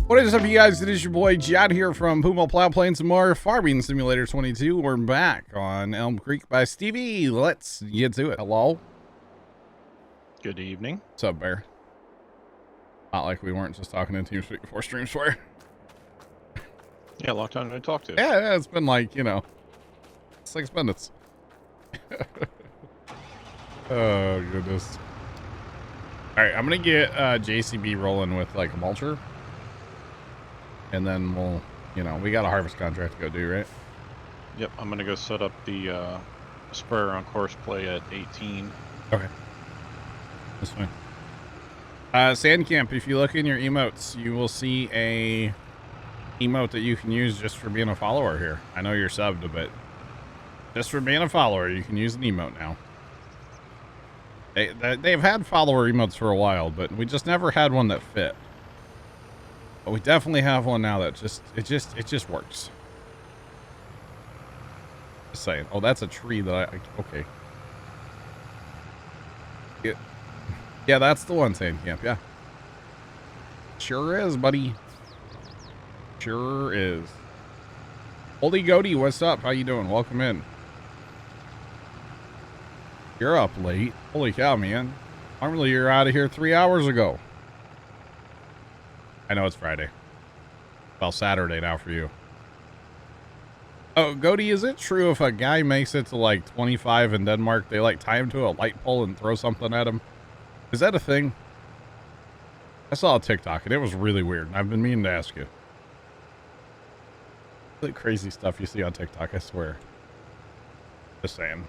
What is up, you guys? It is your boy Jad here from Puma, Plow, playing some more Farming Simulator 22. We're back on Elm Creek by Stevie. Let's get to it. Hello? Good evening. What's up, Bear? Not like we weren't just talking in TeamSpeak before stream swear. Yeah, long time to talk to. Yeah, it's been like, you know, 6 minutes. Oh, goodness. All right, I'm going to get JCB rolling with like a mulcher. And then we'll, you know, we got a harvest contract to go do, right? Yep, I'm gonna go set up the spur on course play at 18. Okay. That's fine. Sand Camp, if you look in your emotes, you will see a emote that you can use just for being a follower here. I know you're subbed, but just for being a follower, you can use an emote now. They've had follower emotes for a while, but we just never had one that fit. But we definitely have one now that it just works. Just saying. Oh, that's a tree that okay. Yeah, that's the one, Sand Camp. Yeah. Sure is, buddy. Sure is. Holy Goaty, what's up? How you doing? Welcome in. You're up late. Holy cow, man. Normally you're out of here 3 hours ago. I know it's Friday. Well, Saturday now for you. Oh, Goaty, is it true if a guy makes it to like 25 in Denmark, they like tie him to a light pole and throw something at him? Is that a thing? I saw a TikTok and it was really weird. And I've been meaning to ask you. The crazy stuff you see on TikTok, I swear. Just saying.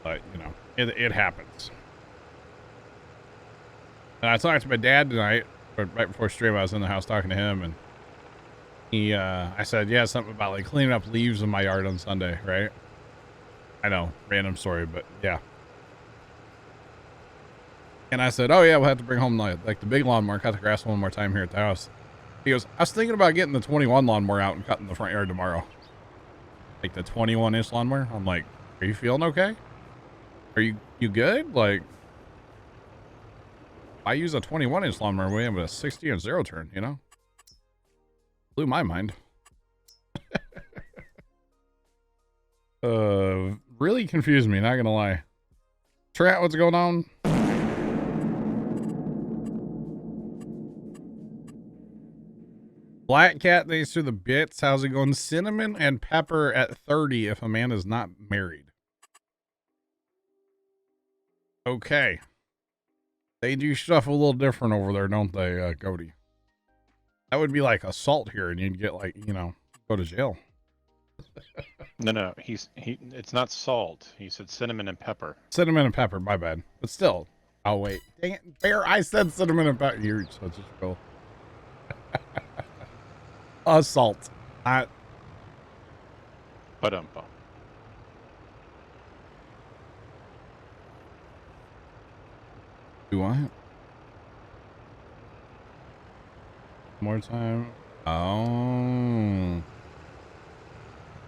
But, you know, it happens. And I talked to my dad tonight, but right before stream, I was in the house talking to him, and I said, yeah, something about like cleaning up leaves in my yard on Sunday, right? I know, random story, but yeah. And I said, oh yeah, we'll have to bring home like the big lawnmower, cut the grass one more time here at the house. He goes, I was thinking about getting the 21 lawnmower out and cutting the front yard tomorrow. Like the 21-inch lawnmower. I'm like, are you feeling okay? Are you good? Like, I use a 21-inch lawnmower with a 60-inch zero turn, you know? Blew my mind. Really confused me, not gonna lie. Trent, what's going on? Black Cat, thanks for the bits. How's it going? Cinnamon and pepper at 30 if a man is not married. Okay. They do stuff a little different over there, don't they, Cody? That would be like assault here, and you'd get like, you know, go to jail. No, it's not salt. He said cinnamon and pepper. Cinnamon and pepper, my bad. But still. Oh, wait. Dang it. Bear, I said cinnamon and pepper. You're such a troll. Assault. Ba-dum-bum. Do I? More time. Oh.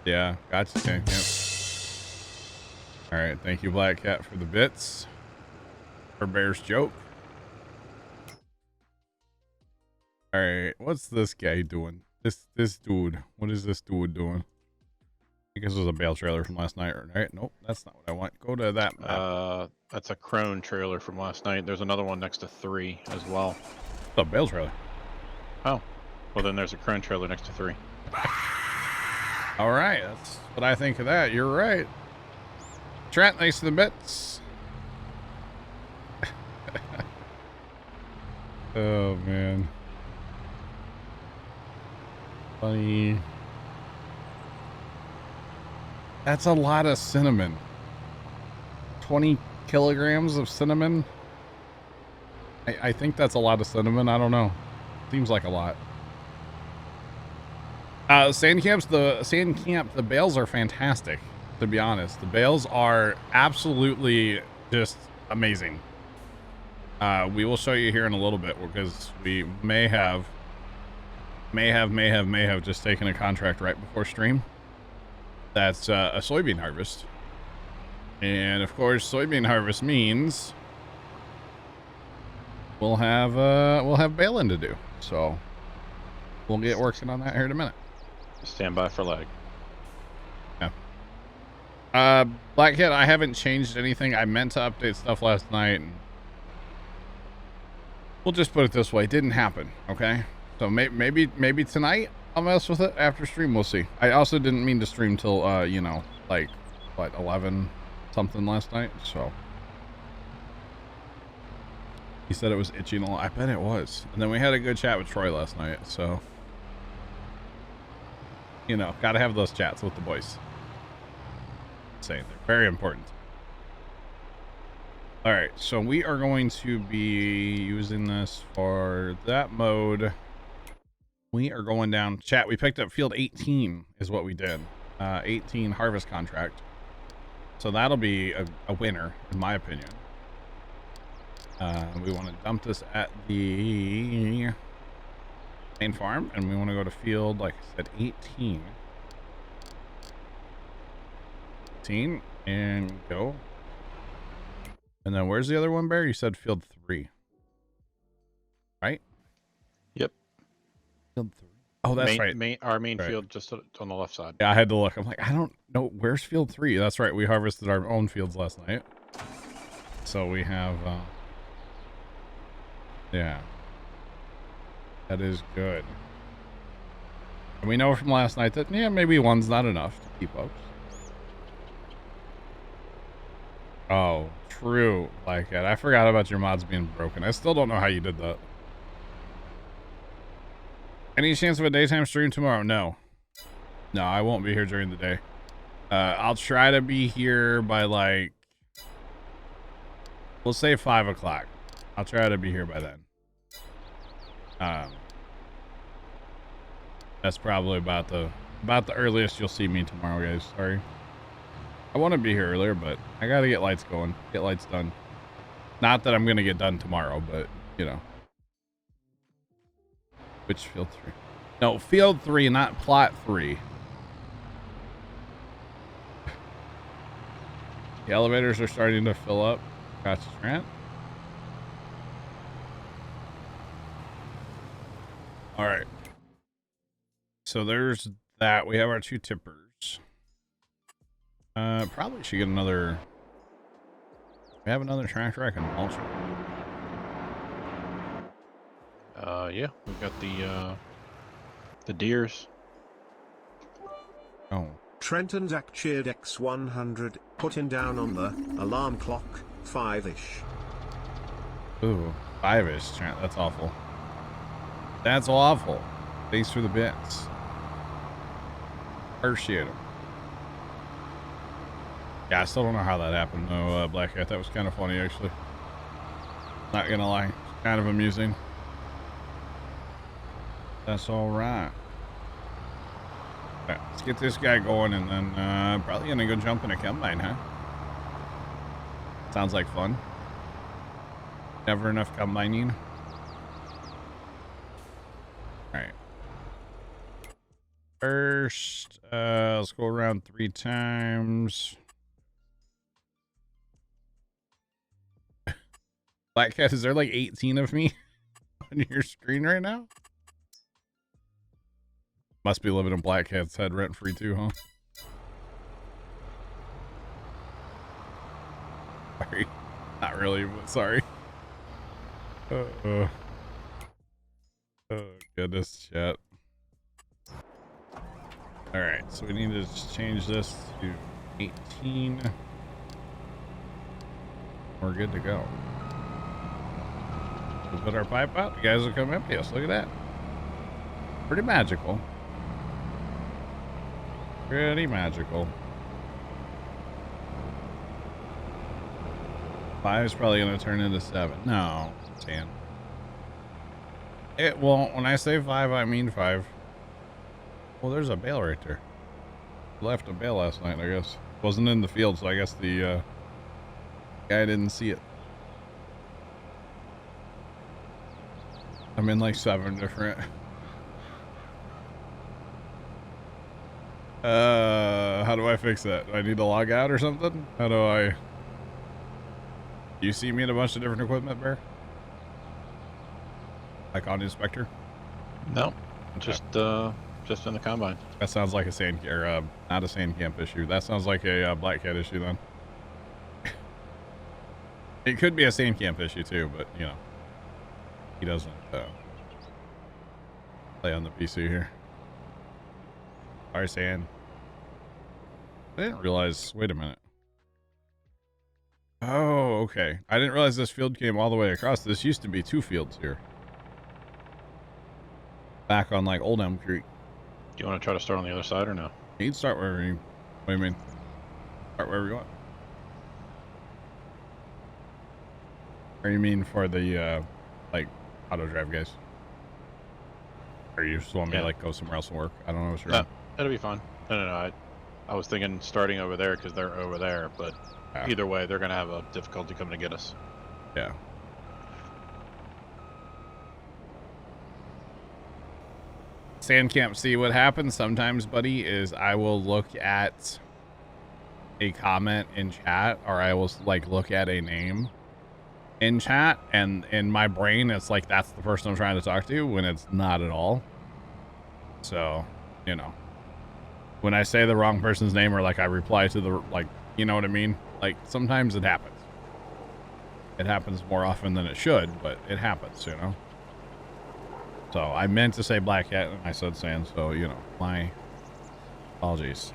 Yeah, gotcha. Yep. All right, thank you, Black Cat, for the bits. For Bear's joke. All right, what's this guy doing? This dude. What is this dude doing? I guess it was a bale trailer from last night, right? Nope, that's not what I want. Go to that map. That's a crone trailer from last night. There's another one next to 3 as well. It's a bale trailer. Oh, well then there's a crone trailer next to 3. All right, that's what I think of that. You're right. Trent, thanks for the bits. Oh man. Funny. That's a lot of cinnamon. 20 kilograms of cinnamon. I think that's a lot of cinnamon. I don't know. Seems like a lot. Sand Camp, the bales are fantastic, to be honest. The bales are absolutely just amazing. We will show you here in a little bit because we may have just taken a contract right before stream. That's a soybean harvest. And of course, soybean harvest means we'll have bailing to do. So we'll get working on that here in a minute. Stand by for lag. Yeah. Blackhead, I haven't changed anything. I meant to update stuff last night. And we'll just put it this way. It didn't happen. Okay. So maybe tonight I'll mess with it after stream. We'll see. I also didn't mean to stream till, you know, like, what, 11 something last night. So he said it was itching a lot. I bet it was. And then we had a good chat with Troy last night. So, you know, got to have those chats with the boys. Saying they're very important. All right, so we are going to be using this for that mode. We are going down. Chat, we picked up field 18 is what we did. 18 harvest contract. So that'll be a winner, in my opinion. We want to dump this at the main farm, and we want to go to field, like I said, 18. And go. And then where's the other one, Bear? You said field 3. Right? Yep. Field 3. Oh, that's right. Our main field just on the left side. Yeah, I had to look. I'm like, I don't know. Where's field 3? That's right. We harvested our own fields last night. So we have, yeah. That is good. And we know from last night that, yeah, maybe one's not enough to keep up. Oh, true. Like that. I forgot about your mods being broken. I still don't know how you did that. Any chance of a daytime stream tomorrow? No. No, I won't be here during the day. I'll try to be here by like, we'll say 5 o'clock. I'll try to be here by then. That's probably about the earliest you'll see me tomorrow, guys. Sorry. I want to be here earlier, but I got to get lights going, get lights done. Not that I'm going to get done tomorrow, but, you know. Which field 3? No, field 3, not plot 3. The elevators are starting to fill up. Gotcha, Trent. All right. So there's that. We have our 2 tippers. Probably should get another. We have another tractor I can mulch. Yeah, we've got the deers. Oh. Trenton Zach cheered X100, putting down on the alarm clock, 5-ish. Ooh, 5-ish, Trent. That's awful. That's awful. Thanks for the bits. Appreciate them. Yeah, I still don't know how that happened, though, Black Cat. That was kind of funny, actually. Not gonna lie. It's kind of amusing. That's all right. Right, let's get this guy going, and then probably gonna go jump in a combine, huh? Sounds like fun. Never enough combining. All right. First, let's go around 3 times. Black Cat, is there like 18 of me on your screen right now? Must be living in Black Cat's head rent free too, huh? Sorry. Not really, but sorry. Oh, goodness, chat. Alright, so we need to just change this to 18. We're good to go. We'll put our pipe out. You guys will come empty us. Look at that. Pretty magical. Pretty magical. 5 is probably going to turn into 7. No, 10. It won't. When I say 5, I mean 5. Well, there's a bale right there. Left a bale last night, I guess. Wasn't in the field, so I guess the guy didn't see it. I'm in like 7 different. How do I fix that? Do I need to log out or something? How do I... Do you see me in a bunch of different equipment, Bear? Like on Inspector? No, just in the combine. That sounds like a sand or not a sand camp issue. That sounds like a black cat issue then. It could be a sand camp issue too, but you know, he doesn't play on the PC here. Sorry, Sand. I didn't realize. Wait a minute. Oh, okay. I didn't realize this field came all the way across. This used to be 2 fields here. Back on like Old Elm Creek. Do you want to try to start on the other side or no? You can start wherever you. What do you mean? Start wherever you want. Or you mean for the like auto drive guys? Or you just want me to like go somewhere else and work? I don't know what you're. No, it'll be fine. No. I was thinking starting over there because they're over there, but either way, they're gonna have a difficulty coming to get us. Yeah. Sand camp. See what happens sometimes, buddy, is I will look at a comment in chat, or I will like look at a name in chat, and in my brain it's like that's the person I'm trying to talk to when it's not at all. So, you know, when I say the wrong person's name, or like I reply to the, like, you know what I mean? Like sometimes it happens. It happens more often than it should, but it happens, you know? So I meant to say Black Cat and I said Sand, so, you know, my apologies.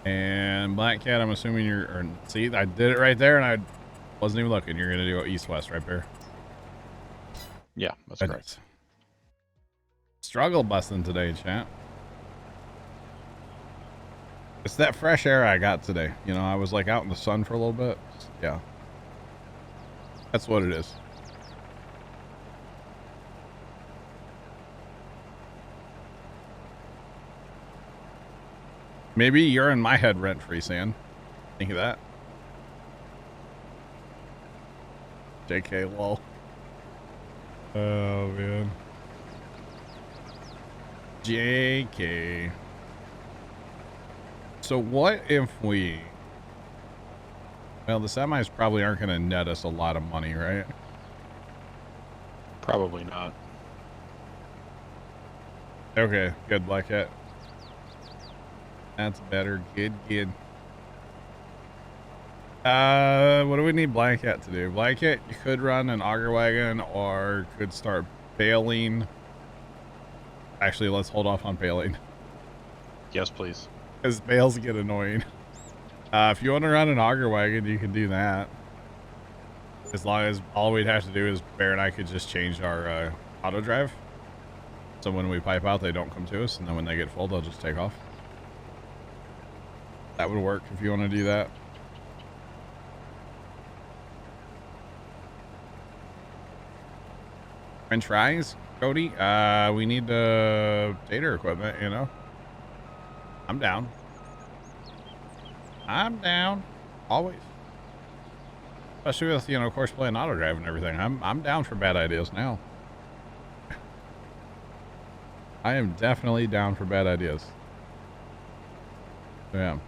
And Black Cat, I'm assuming you're, or, see, I did it right there and I wasn't even looking. You're going to do east-west right there. Yeah, that's correct. Struggle busting today, chat. It's that fresh air I got today. You know, I was like out in the sun for a little bit. Yeah. That's what it is. Maybe you're in my head rent-free, Sand. Think of that. JK, lol. Oh, man. JK. So what if we... Well, the semis probably aren't going to net us a lot of money, right? Probably not. Okay, good, Black Cat. That's better. Good. What do we need Black Cat to do? Black Cat, you could run an auger wagon or could start baling. Actually, let's hold off on baling. Yes, please. Because bales get annoying. If you want to run an auger wagon, you can do that. As long as all we'd have to do is Bear and I could just change our auto drive. So when we pipe out, they don't come to us. And then when they get full, they'll just take off. That would work if you want to do that. French fries, Cody? We need data equipment, you know? I'm down. I'm down. Always. Especially with, you know, of course, playing auto drive and everything. I'm down for bad ideas now. I am definitely down for bad ideas. Yeah.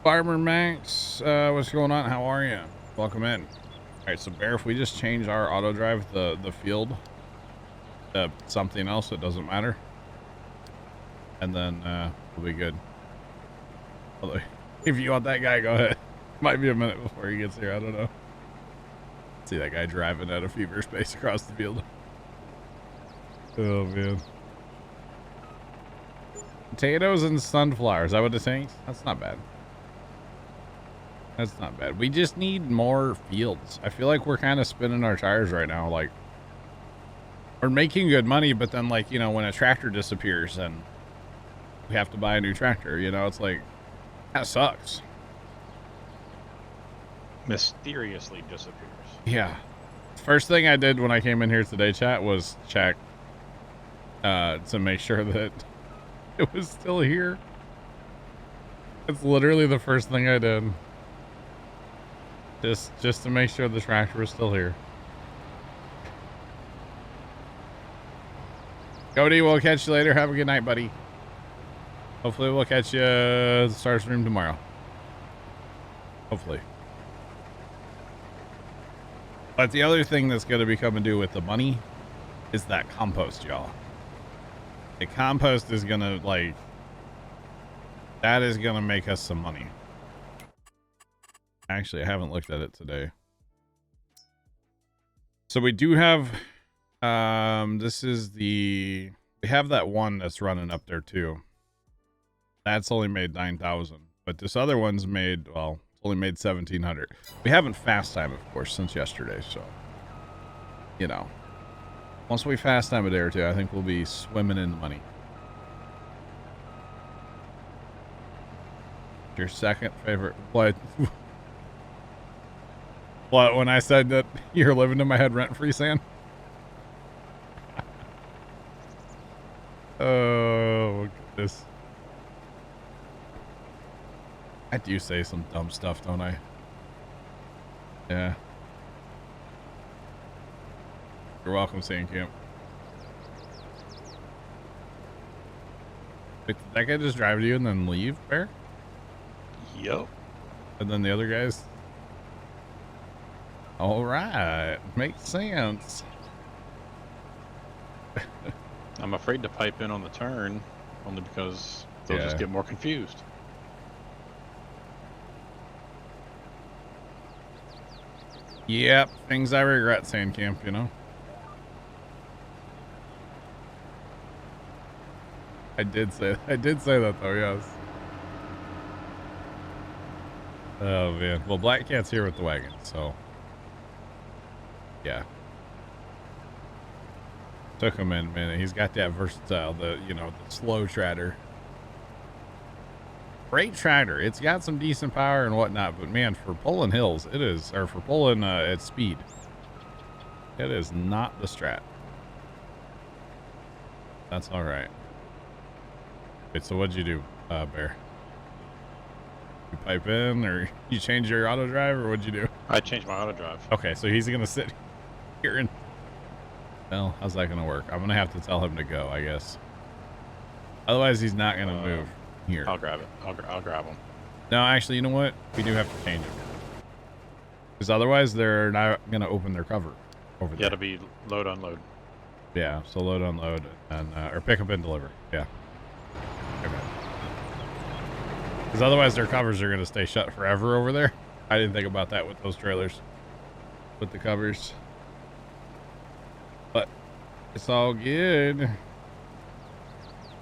Farmer Max, what's going on? How are you? Welcome in. All right, so Bear, if we just change our auto drive, the field, to something else, it doesn't matter. And then we'll be good. Although, if you want that guy, go ahead. Might be a minute before he gets here. I don't know. See that guy driving at a fever space across the field. Oh, man. Potatoes and sunflowers. Is that what it saying? That's not bad. That's not bad. We just need more fields. I feel like we're kind of spinning our tires right now. Like, we're making good money, but then, like, you know, when a tractor disappears and we have to buy a new tractor, you know, it's like, that sucks. Mysteriously disappears. Yeah. First thing I did when I came in here today, chat, was check to make sure that it was still here. It's literally the first thing I did. Just to make sure the tractor was still here. Cody, we'll catch you later. Have a good night, buddy. Hopefully we'll catch you at the Stars Room tomorrow. Hopefully. But the other thing that's going to be coming due with the money is that compost, y'all. The compost is going to, like, that is going to make us some money. Actually, I haven't looked at it today. So we do have, this is we have that one that's running up there too. That's only made 9,000, but this other one's made, well, it's only made 1,700. We haven't fast time, of course, since yesterday. So, you know, once we fast time a day or two, I think we'll be swimming in the money. Your second favorite, what? What, when I said that you're living in my head rent-free, Sam? Oh, goodness. I do say some dumb stuff, don't I? Yeah. You're welcome, Sandcamp. Wait, did that guy just drive to you and then leave, Bear? Yep. And then the other guys? All right, makes sense. I'm afraid to pipe in on the turn, only because they'll just get more confused. Yep, things I regret, Sandcamp, you know? I did say that though, yes. Oh man, well, Black Cat's here with the wagon, so yeah. Took him in a minute. He's got that versatile, the slow tractor. Great tractor. It's got some decent power and whatnot, but man, for pulling hills, it is, or for pulling at speed, it is not the strat. That's all right. Wait, so what'd you do, Bear? You pipe in, or you change your auto drive, or what'd you do? I changed my auto drive. Okay, so he's gonna sit here and, well, how's that gonna work? I'm gonna have to tell him to go, I guess. Otherwise, he's not gonna move here. I'll grab it. I'll grab him. No, actually, you know what? We do have to change him, because otherwise they're not gonna open their cover over there. Yeah, it'll be load unload. Yeah, so load unload and or pick up and deliver. Yeah. Okay. Because otherwise their covers are gonna stay shut forever over there. I didn't think about that with those trailers, with the covers. But it's all good.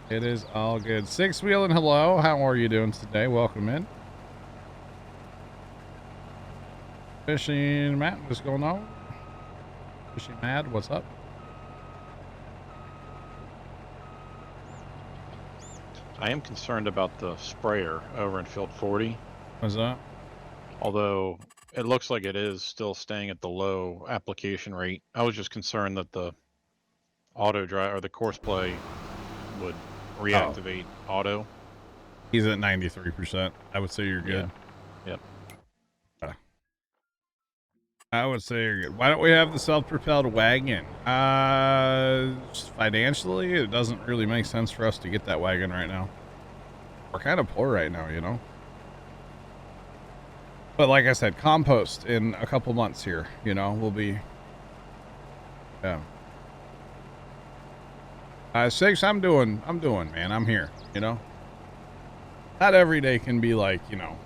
It is all good. Six Wheel and hello. How are you doing today? Welcome in. Fishing Matt, what's going on? Fishing Mad, what's up? I am concerned about the sprayer over in field 40. What's that? Although it looks like it is still staying at the low application rate. I was just concerned that the auto drive or the course play would reactivate auto. He's at 93%. I would say you're good. Yeah. Yep. I would say you're good. Why don't we have the self-propelled wagon? Financially, it doesn't really make sense for us to get that wagon right now. We're kind of poor right now, you know? But like I said, compost in a couple months here, you know, we'll be, yeah. Six, I'm doing, man. I'm here, you know? Not every day can be like, you know,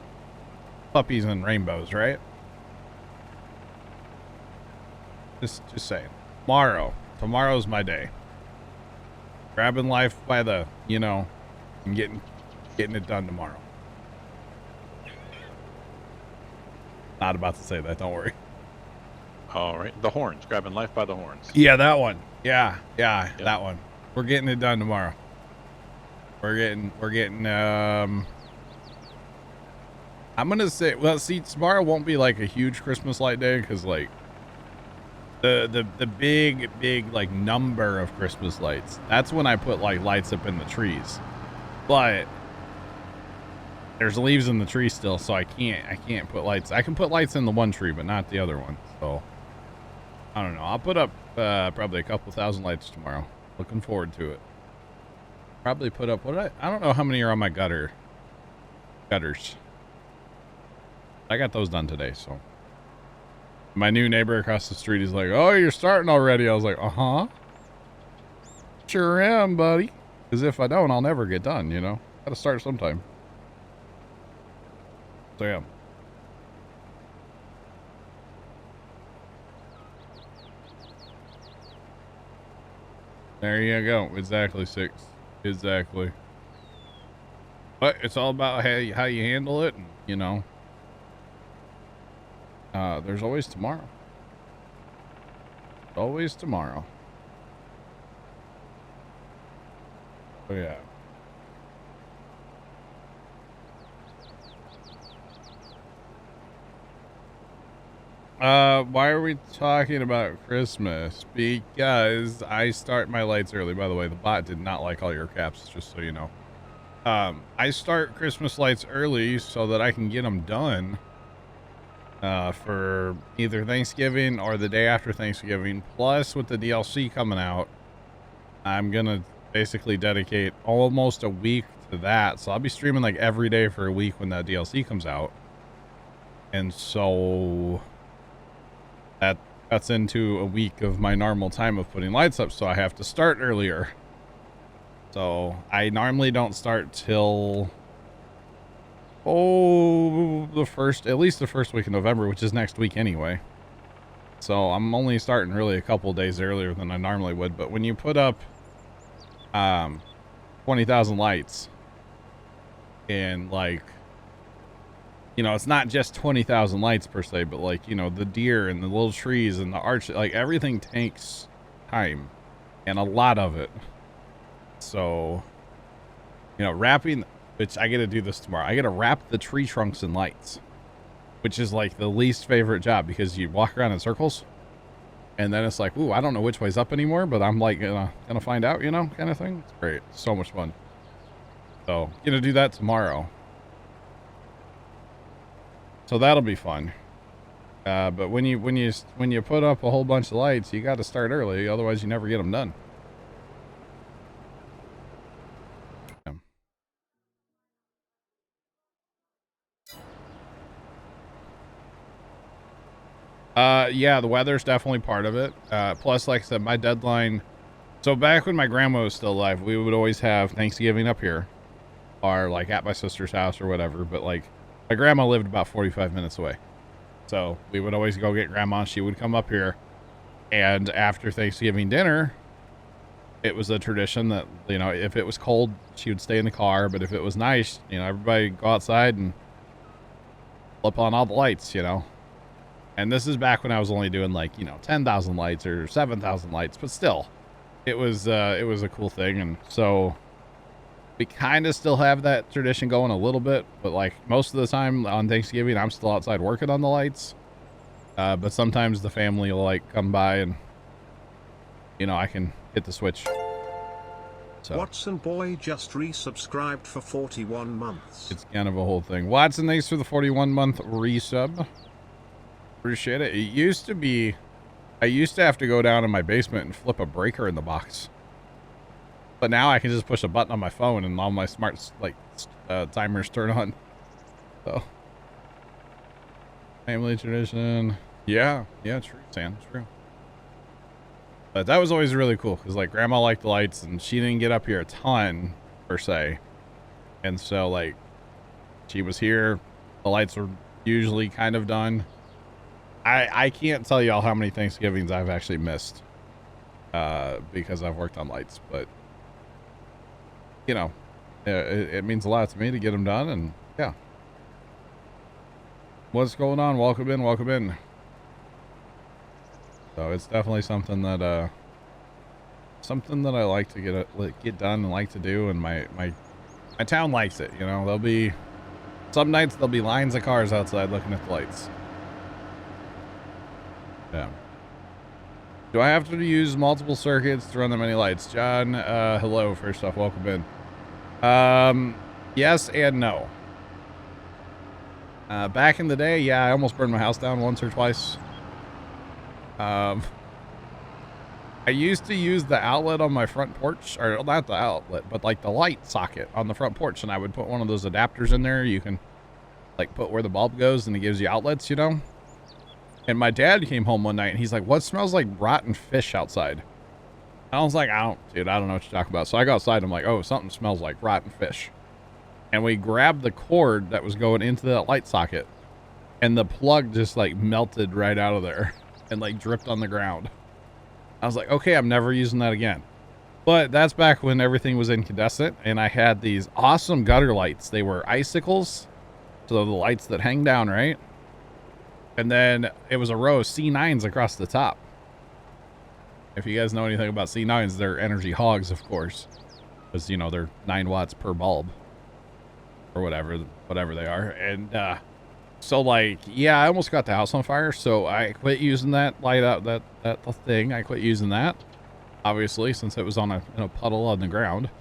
puppies and rainbows, right? Just saying. Tomorrow's my day. Grabbing life by the, you know, and getting it done tomorrow. Not about to say that, don't worry. All right. The horns, grabbing life by the horns. Yeah, that one. Yeah, yep. That one. We're getting it done tomorrow. We're getting I'm gonna say, well, see, tomorrow won't be like a huge Christmas light day, because like the big like number of Christmas lights, that's when I put like lights up in the trees. But there's leaves in the tree still, so I can't put lights. I can put lights in the one tree, but not the other one. So I don't know. I'll put up probably a couple thousand lights tomorrow. Looking forward to it. Probably put up I don't know how many are on my gutters. I got those done today, so My new neighbor across the street, he's like, "Oh, you're starting already." I was like, "Uh-huh. Sure am, buddy. Because if I don't, I'll never get done, you know? Gotta start sometime." So, yeah. There you go. Exactly, 6. Exactly. But it's all about how you handle it, and, you know. There's always tomorrow. Always tomorrow. Oh, yeah. Why are we talking about Christmas? Because I start my lights early. By the way, the bot did not like all your caps, just so you know. I start Christmas lights early so that I can get them done for either Thanksgiving or the day after Thanksgiving. Plus, with the DLC coming out, I'm gonna basically dedicate almost a week to that. So I'll be streaming like every day for a week when that DLC comes out. And so that cuts into a week of my normal time of putting lights up, so I have to start earlier. So I normally don't start till at least the first week of November, which is next week anyway. So I'm only starting really a couple days earlier than I normally would. But when you put up 20,000 lights, and like, you know, it's not just 20,000 lights per se, but like, you know, the deer and the little trees and the arch, like everything takes time and a lot of it. So, you know, wrapping, which I get to do this tomorrow. I get to wrap the tree trunks in lights, which is like the least favorite job because you walk around in circles and then it's like, ooh, I don't know which way's up anymore, but I'm like gonna find out, you know, kind of thing. It's great. It's so much fun. So, gonna do that tomorrow. So that'll be fun. But when you put up a whole bunch of lights, you got to start early, otherwise you never get them done. Yeah, the weather's definitely part of it. Plus, like I said, my deadline. So back when my grandma was still alive, we would always have Thanksgiving up here, or like at my sister's house or whatever. But like, my grandma lived about 45 minutes away, so we would always go get grandma. She would come up here, and after Thanksgiving dinner, it was a tradition that, you know, if it was cold, she would stay in the car. But if it was nice, you know, everybody go outside and flip on all the lights, you know. And this is back when I was only doing like, you know, 10,000 lights or 7,000 lights, but still, it was a cool thing. And so we kind of still have that tradition going a little bit, but like most of the time on Thanksgiving, I'm still outside working on the lights. But sometimes the family will like come by and, you know, I can hit the switch. So Watson Boy just resubscribed for 41 months. it's kind of a whole thing. Watson, thanks for the 41-month resub. Appreciate it. It used to be, I used to have to go down in my basement and flip a breaker in the box, but now I can just push a button on my phone and all my smart like timers turn on. So family tradition. Yeah, true, Sam, true. But that was always really cool because like grandma liked the lights and she didn't get up here a ton per se, and so like she was here, the lights were usually kind of done. I can't tell y'all how many Thanksgivings I've actually missed because I've worked on lights, but you know, it means a lot to me to get them done. And yeah, what's going on? Welcome in. So it's definitely something that I like to get done and like to do, and my town likes it. You know, there'll be some nights there'll be lines of cars outside looking at the lights. Yeah. Do I have to use multiple circuits to run the many lights? John, hello. First off, welcome in. Yes and no. Back in the day, yeah, I almost burned my house down once or twice. I used to use the outlet on my front porch, or not the outlet, but like the light socket on the front porch, and I would put one of those adapters in there. You can like put where the bulb goes and it gives you outlets, you know? And my dad came home one night and he's like, what smells like rotten fish outside? And I was like, I don't know what you're talking about. So I go outside and I'm like, oh, something smells like rotten fish. And we grabbed the cord that was going into that light socket and the plug just like melted right out of there and like dripped on the ground. I was like, okay, I'm never using that again. But that's back when everything was incandescent and I had these awesome gutter lights. They were icicles. So the lights that hang down, right? And then it was a row of C9s across the top. If you guys know anything about C9s, they're energy hogs, of course. Because, you know, they're 9 watts per bulb. Or whatever they are. And so, like, yeah, I almost got the house on fire. So I quit using that light out, that thing. I quit using that. Obviously, since it was on in a puddle on the ground.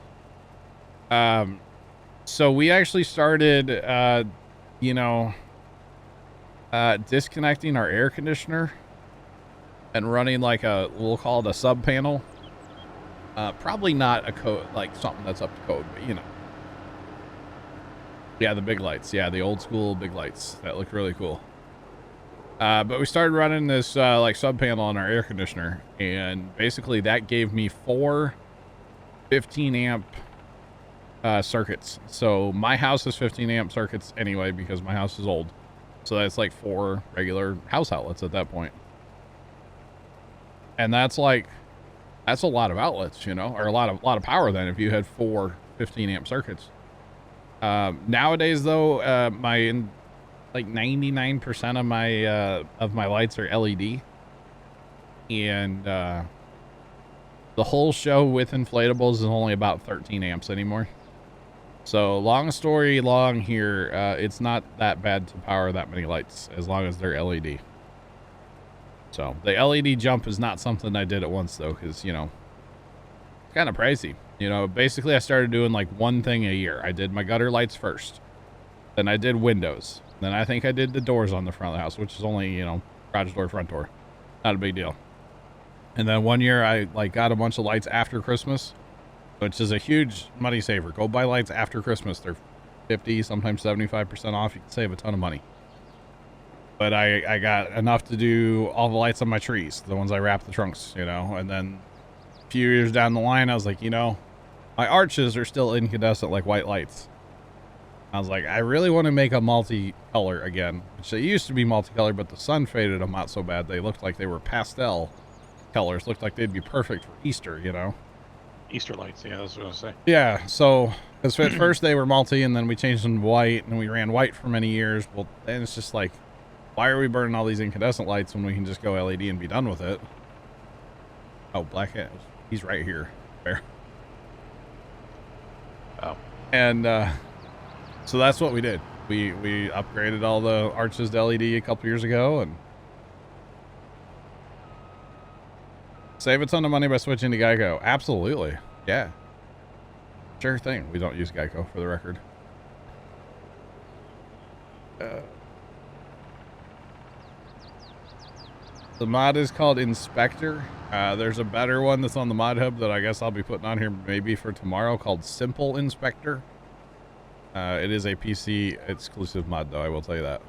So we actually started, disconnecting our air conditioner and running like we'll call it a sub panel. Probably not a code, like something that's up to code, but you know. Yeah, the big lights. Yeah, the old school big lights that look really cool. But we started running this like sub panel on our air conditioner, and basically that gave me 4 15 amp circuits. So my house is 15 amp circuits anyway because my house is old. So that's like 4 regular house outlets at that point. And that's a lot of outlets, you know, or a lot of power then if you had 4 15 amp circuits. Nowadays though, like 99% of my lights are LED. And the whole show with inflatables is only about 13 amps anymore. So long story long here, it's not that bad to power that many lights as long as they're LED. So the LED jump is not something I did at once though, because, you know, it's kind of pricey. You know, basically I started doing like one thing a year. I did my gutter lights first. Then I did windows. Then I think I did the doors on the front of the house, which is only, you know, garage door, front door. Not a big deal. And then one year I like got a bunch of lights after Christmas, which is a huge money saver. Go buy lights after Christmas. They're 50, sometimes 75% off. You can save a ton of money. But I got enough to do all the lights on my trees, the ones I wrap the trunks, you know. And then a few years down the line, I was like, you know, my arches are still incandescent like white lights. I was like, I really want to make a multicolor again, which they used to be multicolor, but the sun faded them out so bad. They looked like they were pastel colors, looked like they'd be perfect for Easter, you know. Easter lights, yeah, that's what I was gonna say. Yeah, so because at first they were multi and then we changed them to white and we ran white for many years. Well, then it's just like, why are we burning all these incandescent lights when we can just go LED and be done with it? Oh, Black Hat, he's right here. There. Oh. And so that's what we did. We upgraded all the arches to LED a couple years ago and save a ton of money by switching to Geico. Absolutely. Yeah. Sure thing. We don't use Geico, for the record. The mod is called Inspector. There's a better one that's on the mod hub that I guess I'll be putting on here maybe for tomorrow called Simple Inspector. It is a PC exclusive mod though, I will tell you that.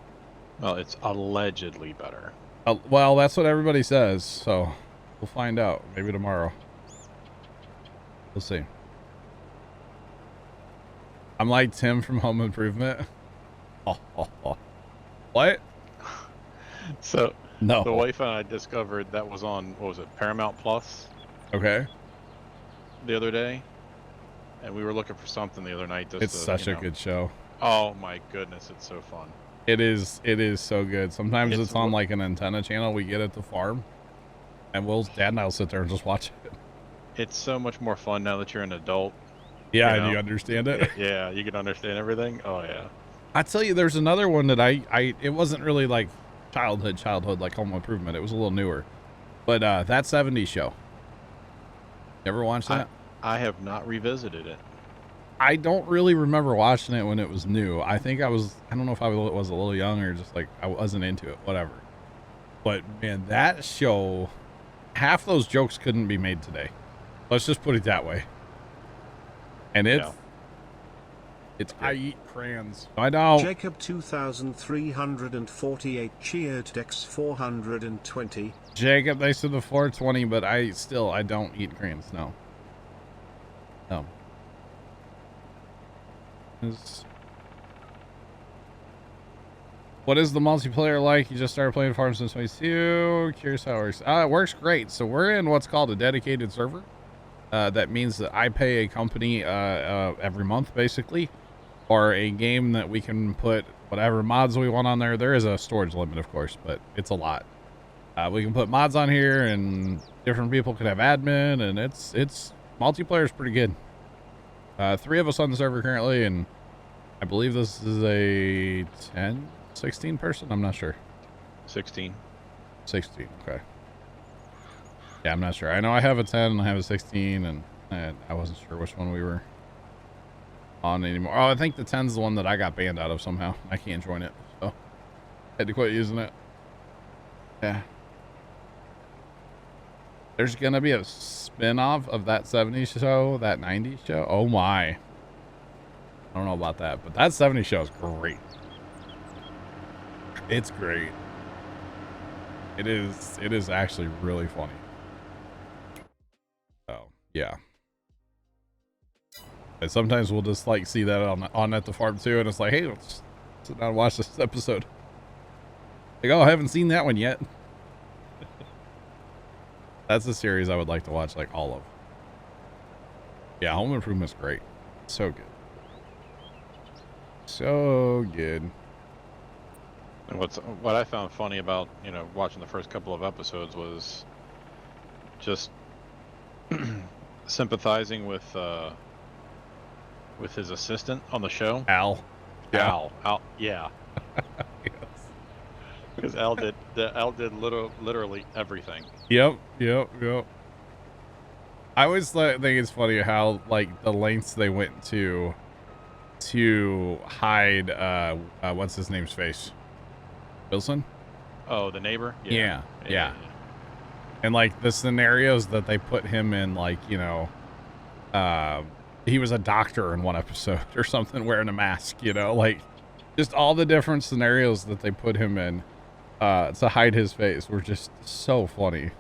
Well, it's allegedly better. Well, that's what everybody says, so we'll find out maybe tomorrow. We'll see. I'm like Tim from Home Improvement. What? So no. The wife and I discovered that was on, what was it, Paramount Plus? Okay. The other day. And we were looking for something the other night. It's such a good show. Oh my goodness, it's so fun. It is so good. Sometimes it's on like an antenna channel we get at the farm. And Will's dad and I'll sit there and just watch it. It's so much more fun now that you're an adult. Yeah, you know? Do you understand it? Yeah, you can understand everything. Oh yeah. I tell you, there's another one that it wasn't really like childhood like Home Improvement. It was a little newer. But that 70s show. You ever watched that? I have not revisited it. I don't really remember watching it when it was new. I think I don't know if I was a little young or just like I wasn't into it, whatever. But man, that show, half those jokes couldn't be made today. Let's just put it that way. And It's I eat crayons. I don't. Jacob 2348 cheered Dex 420. Jacob, they said the 420, but I don't eat crayons. No. No. What is the multiplayer like? You just started playing Farm Sim 22. Curious how it works. It works great. So we're in what's called a dedicated server. That means that I pay a company every month, basically, or a game that we can put whatever mods we want on there. There is a storage limit, of course, but it's a lot. We can put mods on here, and different people can have admin, and it's multiplayer is pretty good. 3 of us on the server currently, and I believe this is a 16 person. I'm not sure. 16. 16. Okay. Yeah, I'm not sure. I know I have a 10 and I have a 16, and I wasn't sure which one we were on anymore. Oh, I think the 10's the one that I got banned out of somehow. I can't join it, so I had to quit using it. Yeah. There's gonna be a spin-off of that 70s show, that 90s show. Oh my. I don't know about that, but that 70s show is great. It's great. It is actually really funny. Oh, yeah. And sometimes we'll just like see that on at the farm too, and it's like, hey, let's sit down and watch this episode. Like, oh, I haven't seen that one yet. That's a series I would like to watch, like all of. Yeah, Home Improvement's great. So good. So good. And what I found funny about, watching the first couple of episodes was just sympathizing with his assistant on the show. Al. Yeah. Al, yeah. Yes. Because Al did literally everything. Yep. I always think it's funny how like the lengths they went to hide what's his name's face. Wilson? Oh, the neighbor? Yeah. And like the scenarios that they put him in, like, he was a doctor in one episode or something wearing a mask, like just all the different scenarios that they put him in to hide his face were just so funny.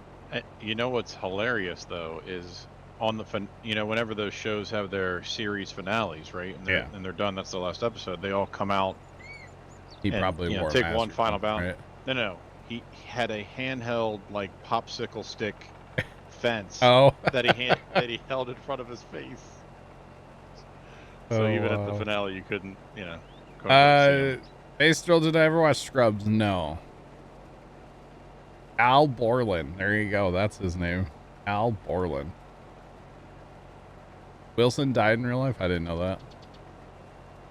You know what's hilarious though is on the whenever those shows have their series finales, right? And they're done. That's the last episode. They all come out. He probably wore take a mask one final bound. Right? No. He had a handheld like popsicle stick fence that he held in front of his face. So even at the finale, you couldn't see him. Base Drill, did I ever watch Scrubs? No. Al Borland. There you go. That's his name. Al Borland. Wilson died in real life? I didn't know that.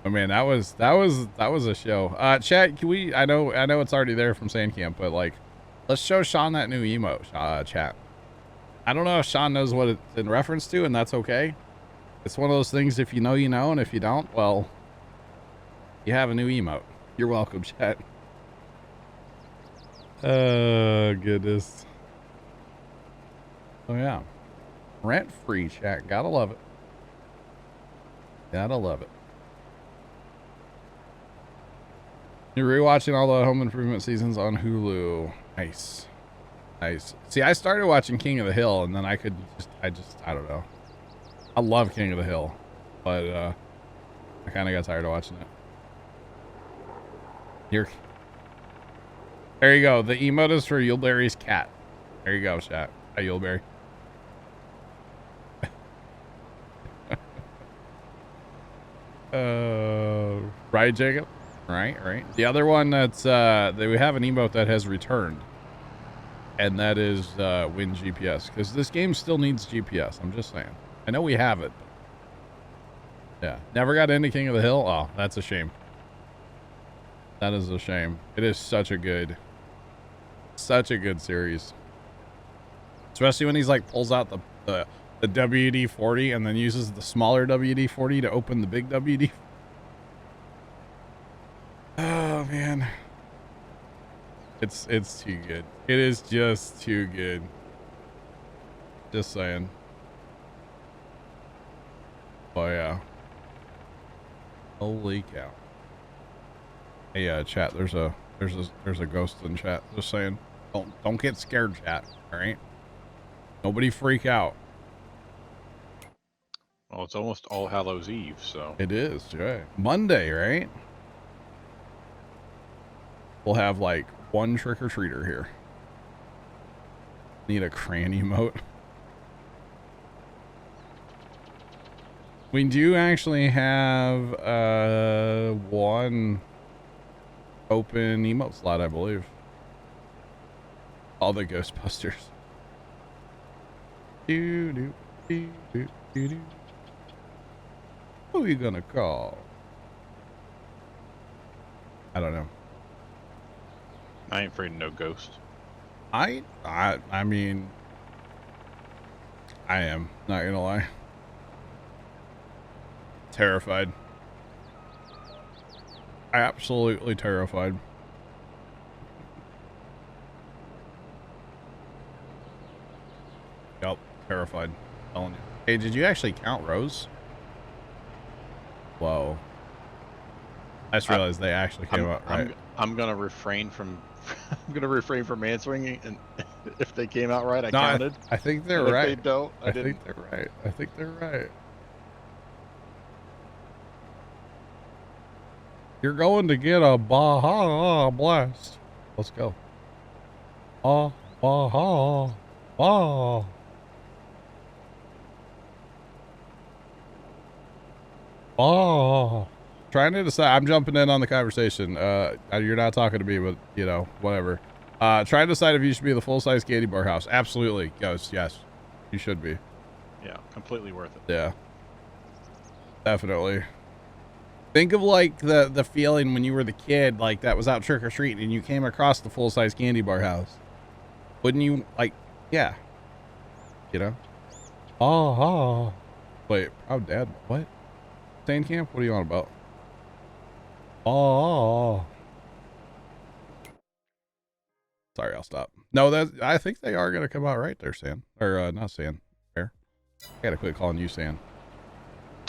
Oh man, that was a show. Chat, can we, I know it's already there from Sandcamp, but like, let's show Sean that new emote, chat. I don't know if Sean knows what it's in reference to, and that's okay. It's one of those things, if you know, you know, and if you don't, well, you have a new emote. You're welcome, chat. Oh, goodness. Oh, yeah. Rent-free, chat. Gotta love it. Gotta love it. You're rewatching all the Home Improvement seasons on Hulu. Nice. See, I started watching King of the Hill, and then I don't know. I love King of the Hill, but I kind of got tired of watching it. There you go. The emote is for Yuleberry's cat. There you go, chat. Hi, Yuleberry. Right, Jacob? Right. The other one that we have an emote that has returned, and that is Win GPS, because this game still needs GPS. I'm just saying. I know we have it. But yeah, never got into King of the Hill. Oh, that's a shame. That is a shame. It is such a good series, especially when he's like pulls out the WD-40 and then uses the smaller WD-40 to open the big WD. Oh man, it's too good. It is just too good. Just saying. Oh yeah. Holy cow. Hey, chat, there's a ghost in chat. Just saying. Don't get scared, chat. All right? Nobody freak out. Well, it's almost All Hallows Eve, so. It is, right? Monday, right? We'll have like one trick-or-treater here. Need a cranny emote. We do actually have one open emote slot, I believe. All the Ghostbusters. Do do do do do do. Who are you gonna call? I don't know. I ain't afraid of no ghost. I mean, I am not gonna lie. Terrified. Absolutely terrified. Yep, terrified. I'm telling you. Hey, did you actually count rows? Whoa. I just realized they actually came out right. I'm gonna refrain from I'm gonna refrain from answering, and if they came out right, I No, counted. I think they're And right. If they don't, I think didn't. they're right. I think they're right. You're going to get a Baja Blast. Let's go. Baja. Trying to decide. I'm jumping in on the conversation. You're not talking to me, but you know, whatever. Trying to decide if you should be the full-size candy bar house. Absolutely, Ghost. Yes, you should be. Yeah, completely worth it. Yeah, definitely. Think of like the feeling when you were the kid, like that was out trick or treating, and you came across the full-size candy bar house. Wouldn't you like? Yeah. You know. Oh. Wait. Oh, Dad. What? Sand camp? What are you on about? Oh. Sorry, I'll stop. No, I think they are gonna come out right there, San. Or not San. Fair. I gotta quit calling you San.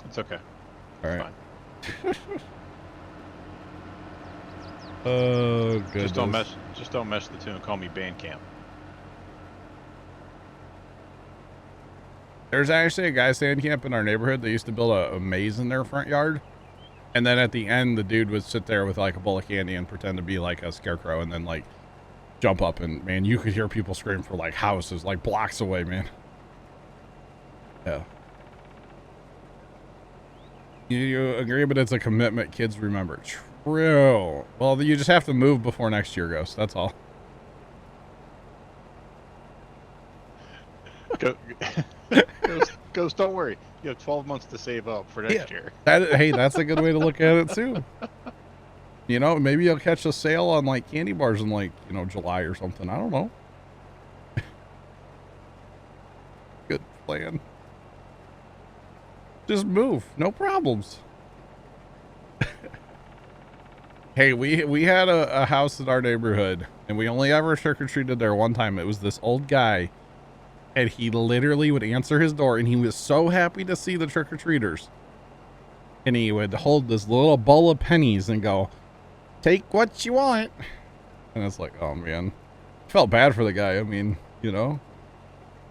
It's okay. All right. Fine. Oh, goodness. Just don't mess the two and call me Bandcamp. There's actually a guy sand camp in our neighborhood that used to build a maze in their front yard. And then at the end, the dude would sit there with like a bowl of candy and pretend to be like a scarecrow and then like jump up, and man, you could hear people scream for like houses, like blocks away, man. Yeah. You agree, but it's a commitment kids remember. True. Well, you just have to move before next year, Ghost. That's all. Ghost, don't worry. You have 12 months to save up for next year. Hey, that's a good way to look at it too. You know, maybe you'll catch a sale on like candy bars in like, you know, July or something. I don't know. Good plan. Just move. No problems. Hey, we had a house in our neighborhood, and we only ever trick-or-treated there one time. It was this old guy, and he literally would answer his door, and he was so happy to see the trick-or-treaters. And he would hold this little bowl of pennies and go, "Take what you want." And it's like, oh man, I felt bad for the guy. I mean, you know,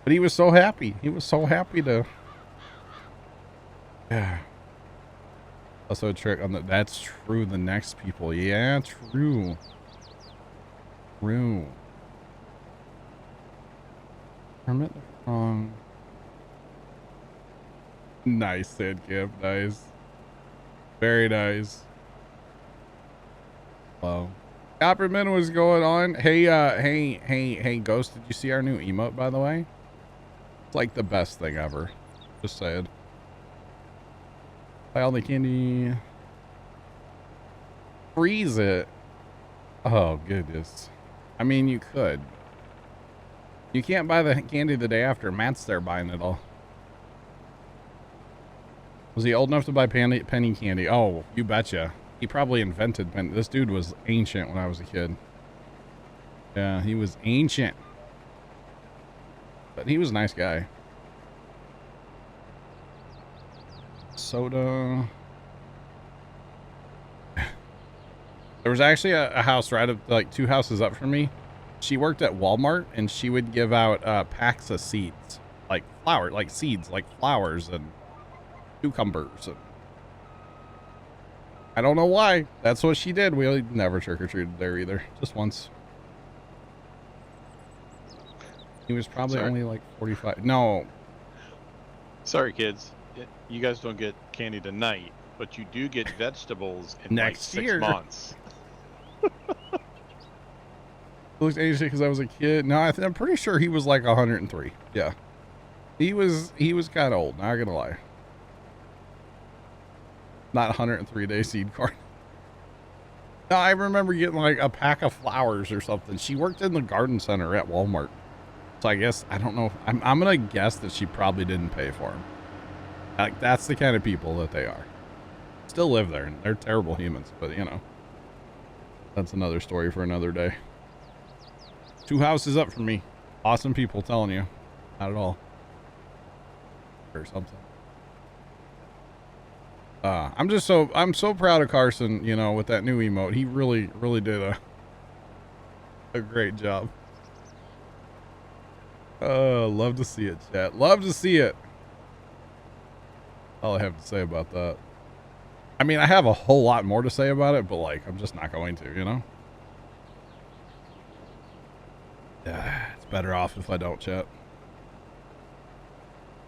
but he was so happy. He was so happy to. Yeah. Also a trick on that's true. The next people. Yeah, true. True. Hermit the Frog. Nice, Sandcamp. Nice. Very nice. Wow. Copperman was going on. Hey, hey, Ghost, did you see our new emote, by the way? It's like the best thing ever. Just saying. Buy all the candy. Freeze it. Oh, goodness. I mean, you could. You can't buy the candy the day after. Matt's there buying it all. Was he old enough to buy penny candy? Oh, you betcha. He probably invented penny. This dude was ancient when I was a kid. Yeah, he was ancient. But he was a nice guy. Soda. There was actually a house right up, like 2 houses up from me. She worked at Walmart, and she would give out packs of seeds, like seeds, like flowers and cucumbers. And I don't know why. That's what she did. We never trick-or-treated there either. Just once. He was probably only like 45. No. Sorry, kids. You guys don't get candy tonight, but you do get vegetables in Next like 6 year. months. He looked aged because I was a kid. No, I'm pretty sure he was like 103. Yeah. He was kind of old, not gonna lie. Not 103 day seed corn. No, I remember getting like a pack of flowers or something. She worked in the garden center at Walmart. So I guess, I don't know. I'm gonna guess that she probably didn't pay for them. Like, that's the kind of people that they are. Still live there, and they're terrible humans, but you know. That's another story for another day. 2 houses up from me. Awesome people, telling you. Not at all. Or something. I'm so proud of Carson, you know, with that new emote. He really did a great job. Love to see it, chat. Love to see it. All I have to say about that. I mean, I have a whole lot more to say about it, but like, I'm just not going to, you know? It's better off if I don't, chat.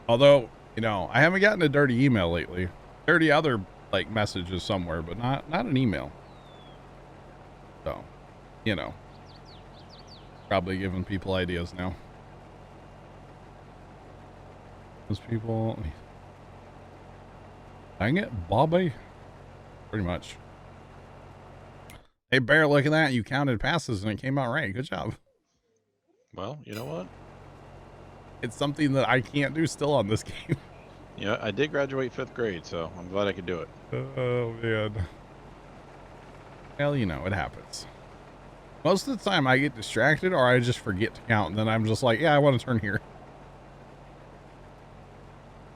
Although, you know, I haven't gotten a dirty email lately. Dirty other, like, messages somewhere, but not an email. So, you know. Probably giving people ideas now. Those people... Dang it, Bobby. Pretty much. Hey, Bear, look at that. You counted passes and it came out right. Good job. Well, you know what? It's something that I can't do still on this game. Yeah, I did graduate 5th grade, so I'm glad I could do it. Oh, man. Well, you know, it happens. Most of the time I get distracted or I just forget to count. And then I'm just like, yeah, I want to turn here.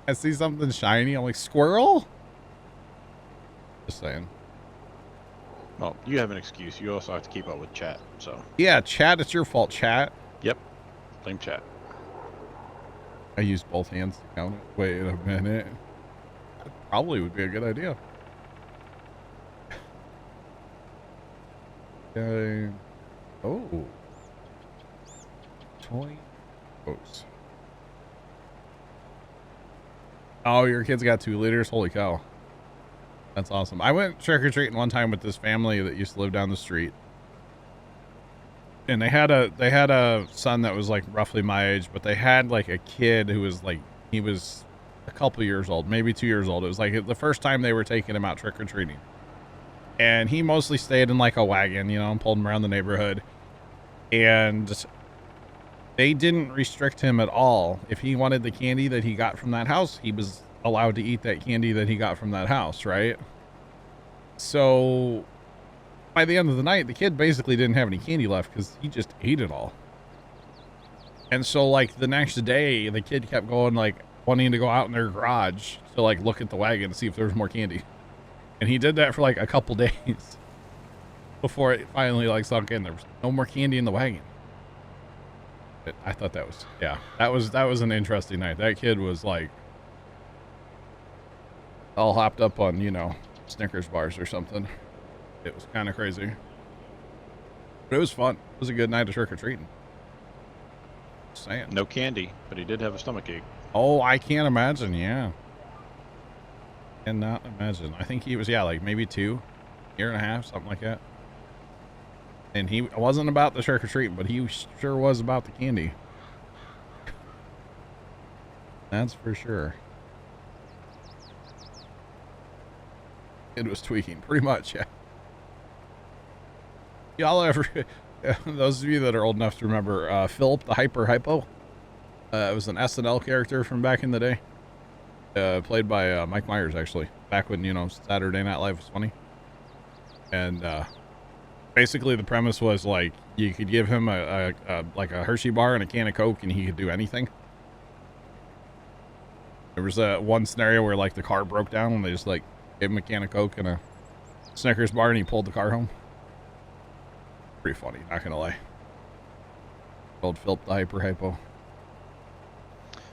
I see something shiny. I'm like, squirrel? Just saying. Well, you have an excuse. You also have to keep up with chat, so. Yeah, chat. It's your fault, chat. Yep. Blame chat. I used both hands to count it. Wait a minute. That probably would be a good idea. Okay. Oh. Toy boats. Oh, your kid's got 2 liters? Holy cow. That's awesome. I went trick-or-treating one time with this family that used to live down the street. And they had a son that was like roughly my age, but they had like a kid who was like, he was a couple years old, maybe 2 years old. It was like the first time they were taking him out trick-or-treating. And he mostly stayed in like a wagon, you know, and pulled him around the neighborhood. And they didn't restrict him at all. If he wanted the candy that he got from that house, he was allowed to eat that candy that he got from that house, right? So by the end of the night, the kid basically didn't have any candy left because he just ate it all. And so like the next day, the kid kept going, like wanting to go out in their garage to like look at the wagon to see if there was more candy. And he did that for like a couple days before it finally like sunk in. There was no more candy in the wagon. But I thought that was, yeah, that was an interesting night. That kid was like all hopped up on, you know, Snickers bars or something. It was kind of crazy. But it was fun. It was a good night of trick-or-treating. Just saying. No candy, but he did have a stomachache. Oh, I can't imagine, yeah. Cannot imagine. I think he was, yeah, like maybe 2, year and a half, something like that. And he wasn't about the trick-or-treating, but he sure was about the candy. That's for sure. It was tweaking, pretty much, yeah. Y'all ever, those of you that are old enough to remember, Philip the Hyper Hypo? It was an SNL character from back in the day. Played by Mike Myers, actually. Back when, you know, Saturday Night Live was funny. And basically the premise was, like, you could give him like a Hershey bar and a can of Coke and he could do anything. There was one scenario where, like, the car broke down and they just, like, gave him a can of Coke and a Snickers bar and he pulled the car home. Pretty funny, not gonna lie. Old Philip the Hyper Hypo.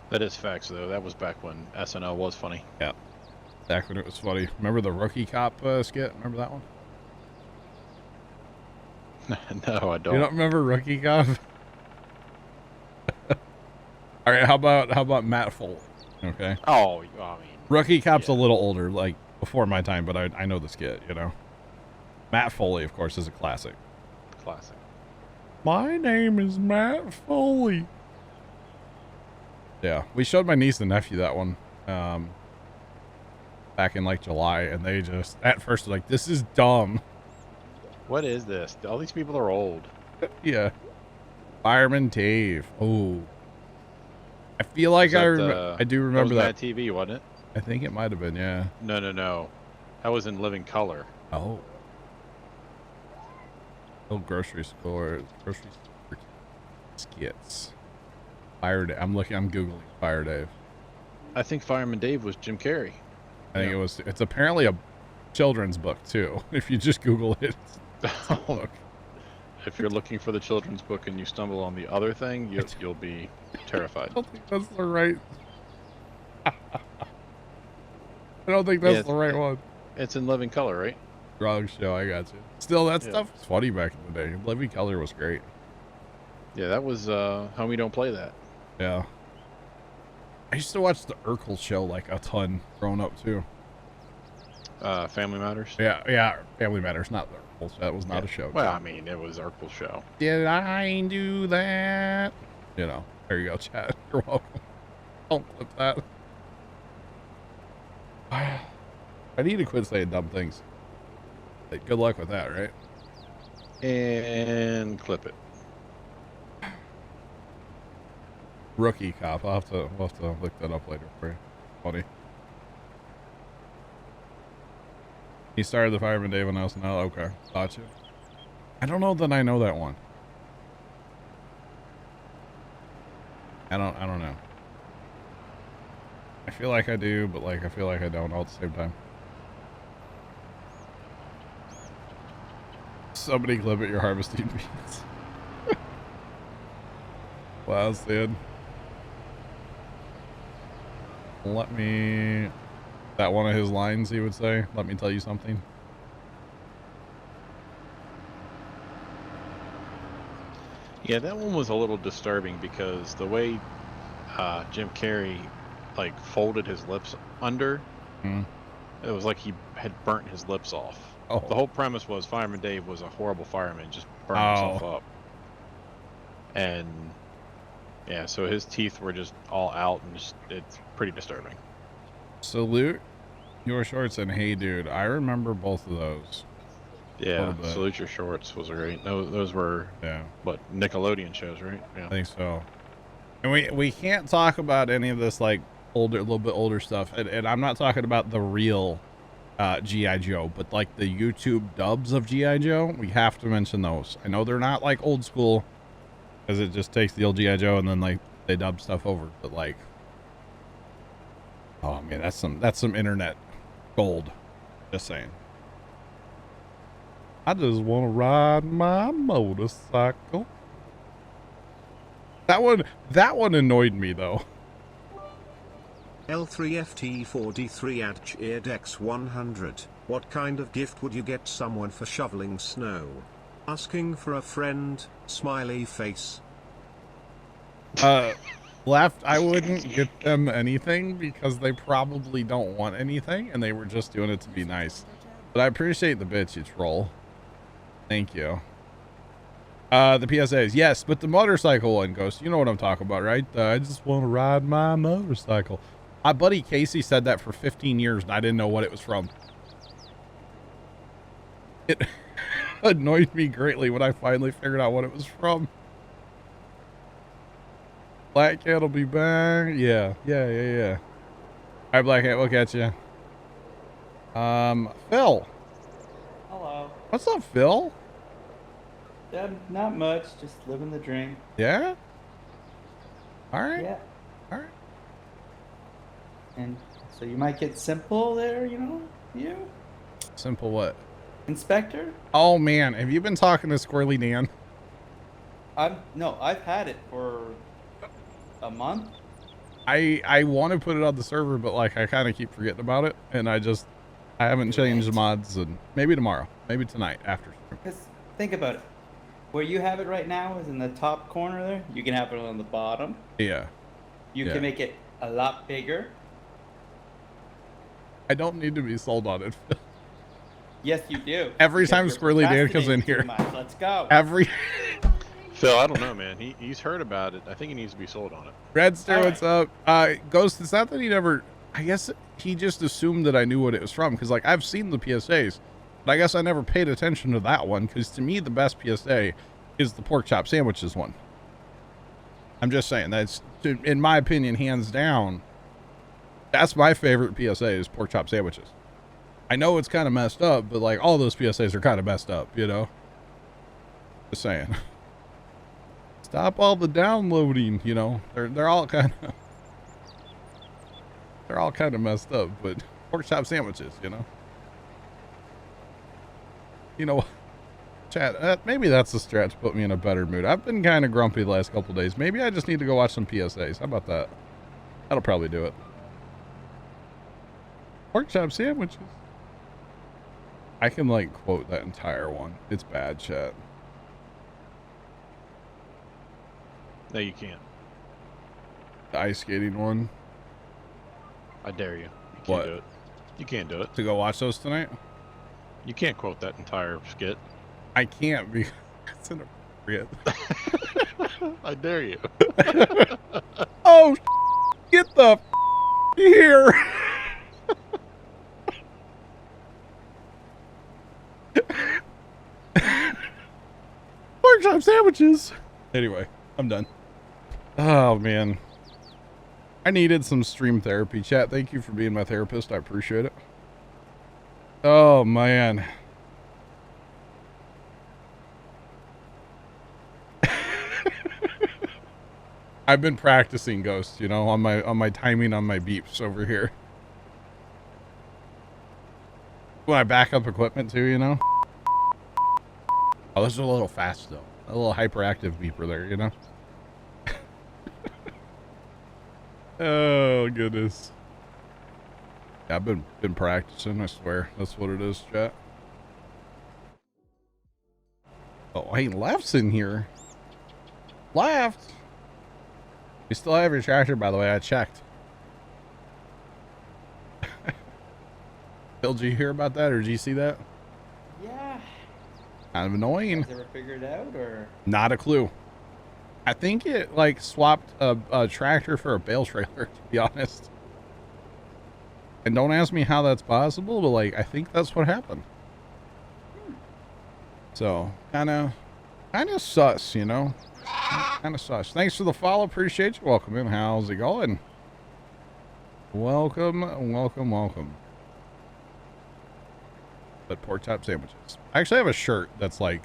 That is facts, though. That was back when SNL was funny. Yeah. Back when it was funny. Remember the Rookie Cop skit? Remember that one? No, I don't. You don't remember Rookie Cop? All right, how about Matt Foley? Okay. Oh, I mean, Rookie Cop's yeah. a little older, like before my time, but I know the skit, you know. Matt Foley, of course, is a classic. Classic. My name is Matt Foley. Yeah, we showed my niece and nephew that one back in like July, and they just at first were like, "This is dumb." What is this? All these people are old. Yeah. Fireman Dave. Oh, I feel like I do remember that. Mad TV, wasn't it? I think it might have been. Yeah. No. That was in Living Color. Oh. Little grocery store skits. Fire Dave. I'm Googling Fire Dave. I think Fireman Dave was Jim Carrey. I think it's apparently a children's book too. If you just Google it. It's a book. If you're looking for the children's book and you stumble on the other thing, you'll be terrified. I don't think that's the right. I don't think that's the right one. It's in Living Color, right? Wrong show. I got you. Still, that stuff was funny back in the day. Living Color was great. Yeah, that was Homie Don't Play That. Yeah. I used to watch the Urkel show like a ton growing up too. Family Matters. Yeah. Family Matters, not the Urkel show. That was not a show. Well, I mean, it was Urkel's show. Did I do that? You know. There you go, chat. You're welcome. Don't clip that. I need to quit saying dumb things. Like, good luck with that, right? And clip it. Rookie Cop. We'll have to look that up later for you. Funny. He started the Fireman Dave on SNL. Okay, gotcha. I don't know that I know that one. I don't know. I feel like I do, but like I feel like I don't all at the same time. Somebody clip it, you're harvesting beans. Wow, Sid. Let me... That one of his lines he would say, let me tell you something. Yeah, that one was a little disturbing because the way Jim Carrey like folded his lips under, it was like he had burnt his lips off. Oh. The whole premise was Fireman Dave was a horrible fireman, just burned himself up. And yeah, so his teeth were just all out, and it's pretty disturbing. Salute Your Shorts and Hey Dude. I remember both of those. Yeah, Salute Your Shorts was great. Those were what, Nickelodeon shows, right? Yeah, I think so. And we can't talk about any of this like a little bit older stuff, and I'm not talking about the real G.I. Joe, but like the YouTube dubs of G.I. Joe. We have to mention those. I know they're not like old school, because it just takes the old G.I. Joe and then like they dub stuff over, but like, oh man, that's some internet gold. Just saying. I just want to ride my motorcycle. That one annoyed me though. L3FT4D3 at CheerDex100. What kind of gift would you get someone for shoveling snow? Asking for a friend, smiley face. Left, I wouldn't get them anything because they probably don't want anything and they were just doing it to be nice. But I appreciate the bits, you troll. Thank you. The PSAs, yes, but the motorcycle one, Ghost, you know what I'm talking about, right? I just want to ride my motorcycle. My buddy Casey said that for 15 years and I didn't know what it was from. It annoyed me greatly when I finally figured out what it was from. Black Cat will be back. Yeah. All right, Black Cat, we'll catch you. Phil. Hello. What's up, Phil? Not much, just living the dream. Yeah? All right. Yeah. All right. And so you might get simple there, you know? You? Simple what? Inspector? Oh man, have you been talking to Squirrely Dan? No, I've had it for a month. I want to put it on the server, but like I kind of keep forgetting about it, and I haven't changed the mods, and maybe tomorrow, maybe tonight after. Because think about it. Where you have it right now is in the top corner there. You can have it on the bottom. Yeah. You Yeah. can make it a lot bigger. I don't need to be sold on it. Yes, you do. Every Because time you're Squirrely Dan comes in procrastinating too here. much. Let's go. Phil, I don't know, man. He's heard about it. I think he needs to be sold on it. Redster, what's up? Ghost, it's not that he never, I guess he just assumed that I knew what it was from, because like I've seen the PSAs, but I guess I never paid attention to that one, because to me the best PSA is the pork chop sandwiches one. I'm just saying, that's, in my opinion, hands down, that's my favorite PSA is pork chop sandwiches. I know it's kind of messed up, but like all those PSAs are kind of messed up, you know? Just saying. Stop all the downloading, you know. They're all kind of messed up, but pork chop sandwiches, you know. You know, chat, maybe that's the strat to put me in a better mood. I've been kind of grumpy the last couple days. Maybe I just need to go watch some PSAs. How about that? That'll probably do it. Pork chop sandwiches. I can like quote that entire one. It's bad, chat. No, you can't. The ice skating one. I dare you. You can't What? do it. You can't do it. To go watch those tonight? You can't quote that entire skit. I can't because it's inappropriate. I dare you. Oh, get the here. Pork chop sandwiches. Anyway, I'm done. Oh, man. I needed some stream therapy. Chat, thank you for being my therapist. I appreciate it. Oh, man. I've been practicing Ghost, you know, on my timing on my beeps over here. When I back up equipment too, you know. Oh, this is a little fast though. A little hyperactive beeper there, you know. Oh goodness. Yeah, I've been practicing, I swear. That's what it is, chat. Oh, hey, Left's in here. Left. You still have your tractor, by the way. I checked. Phil, did you hear about that, or did you see that? Yeah. Kind of annoying. Has ever figured it out, or? Not a clue. I think it like swapped a tractor for a bale trailer, to be honest. And don't ask me how that's possible, but like I think that's what happened. So kind of sus, you know. Kind of sus. Thanks for the follow. Appreciate you. Welcome in. How's it going? Welcome, welcome, welcome. But pork chop sandwiches. I actually have a shirt that's like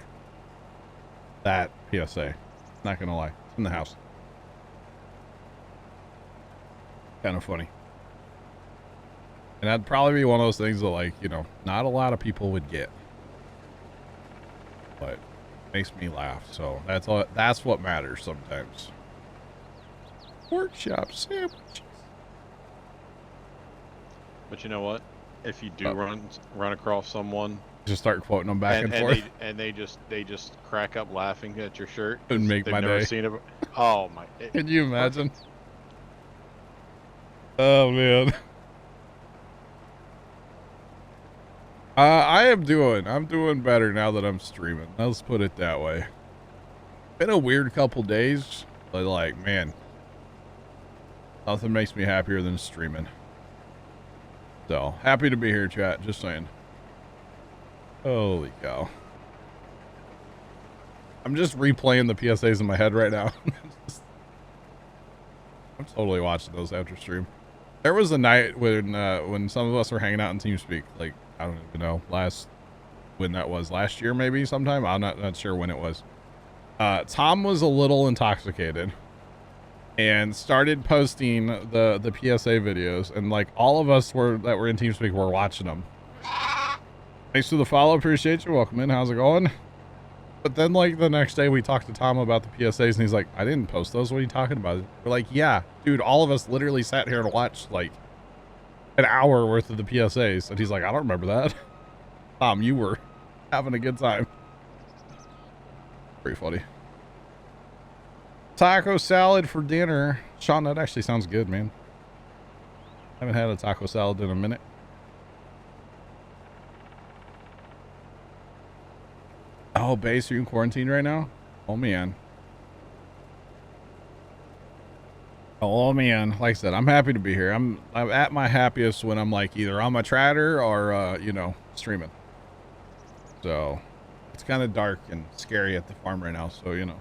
that PSA. Not gonna lie. It's in the house. Kind of funny. And that'd probably be one of those things that, like, you know, not a lot of people would get. But makes me laugh. So that's what matters sometimes. Pork chop sandwiches. But you know what? If you do run across someone, just start quoting them back and forth, and they just crack up laughing at your shirt and make my day. Seen it. Oh my! Can you imagine? Oh man. I'm doing better now that I'm streaming. Let's put it that way. Been a weird couple days, but like, man, nothing makes me happier than streaming. So happy to be here, chat. Just saying. Holy cow. I'm just replaying the PSAs in my head right now. I'm totally watching those after stream. There was a night when some of us were hanging out in TeamSpeak, like, I don't even know, when that was, last year maybe sometime. I'm not sure when it was. Tom was a little intoxicated and started posting the PSA videos, and like all of us that were in TeamSpeak were watching them. Thanks for the follow. Appreciate you. Welcome in. How's it going? But then, like, the next day we talked to Tom about the PSAs, and he's like, I didn't post those. What are you talking about? We're like, yeah, dude, all of us literally sat here to watch, like, an hour worth of the PSAs. And he's like, I don't remember that. Tom, you were having a good time. Pretty funny. Taco salad for dinner. Sean, that actually sounds good, man. Haven't had a taco salad in a minute. Oh, Base, are you in quarantine right now? Oh, man. Oh, man. Like I said, I'm happy to be here. I'm at my happiest when I'm, like, either on my trader or, you know, streaming. So, it's kind of dark and scary at the farm right now, so, you know.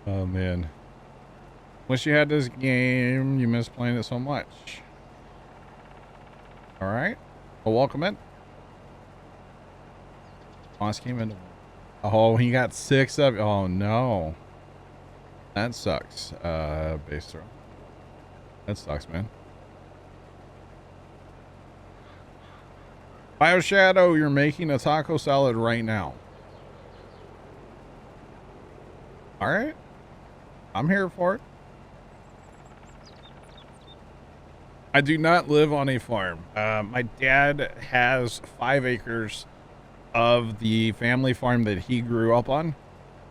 Oh, man. Wish you had this game. You miss playing it so much. All right. Well, welcome in. Moss came in. Oh, he got 6 of. Oh no, that sucks. Base throw. That sucks, man. Bioshadow, you're making a taco salad right now. All right, I'm here for it. I do not live on a farm. My dad has 5 acres of the family farm that he grew up on.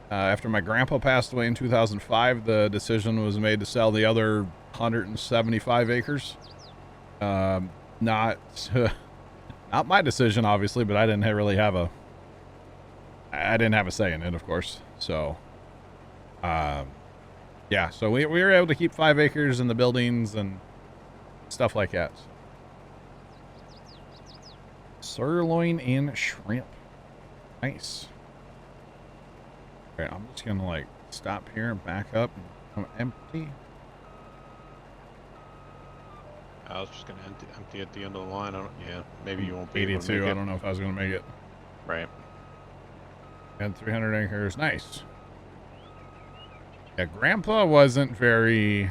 After my grandpa passed away in 2005, the decision was made to sell the other 175 acres. Not my decision, obviously, but I didn't really have a say in it, of course. So, yeah, so we were able to keep 5 acres in the buildings and stuff like that. Sirloin and shrimp. Nice. All right, I'm just gonna like stop here and back up and become empty. I was just gonna empty at the end of the line. Yeah, maybe you won't be able to 82. make it. I don't know if I was gonna make it. Right. And 300 acres. Nice. Yeah, Grandpa wasn't very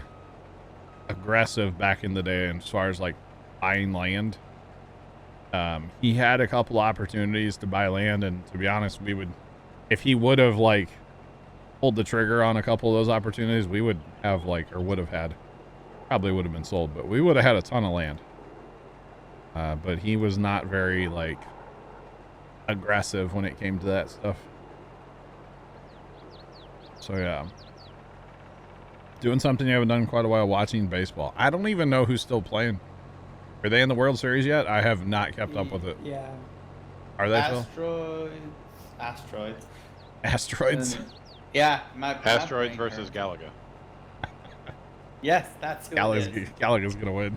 aggressive back in the day as far as like buying land. He had a couple opportunities to buy land, and to be honest, we would, if he would have like pulled the trigger on a couple of those opportunities, we would have like, or would have had, probably would have been sold, but we would have had a ton of land. But he was not very like aggressive when it came to that stuff. So yeah. Doing something you haven't done in quite a while, watching baseball. I don't even know who's still playing. Are they in the World Series yet? I have not kept up with it. Yeah. Are they Asteroids. Asteroids? Yeah. Asteroids versus Galaga. Yes, that's who it is. Galaga's going to win.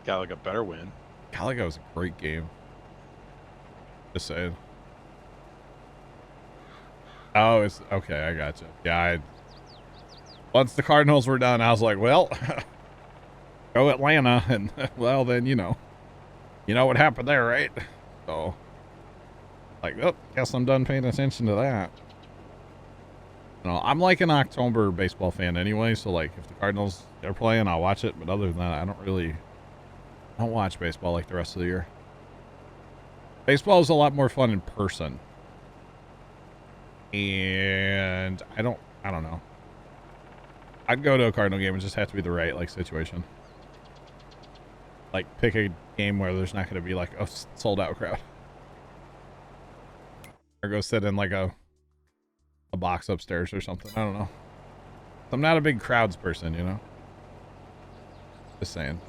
Galaga better win. Galaga was a great game. Just saying. Oh, it's okay. I gotcha. Yeah, once the Cardinals were done, I was like, well, go Atlanta. And, well, then, you know what happened there, right? So, like, oh, guess I'm done paying attention to that. You know, I'm like an October baseball fan anyway, so, like, if the Cardinals are playing, I'll watch it. But other than that, I don't watch baseball like the rest of the year. Baseball is a lot more fun in person. And I don't know. I'd go to a Cardinal game. It just have to be the right like situation. Like pick a game where there's not going to be like a sold out crowd. Or go sit in like a box upstairs or something. I don't know. I'm not a big crowds person, you know. Just saying.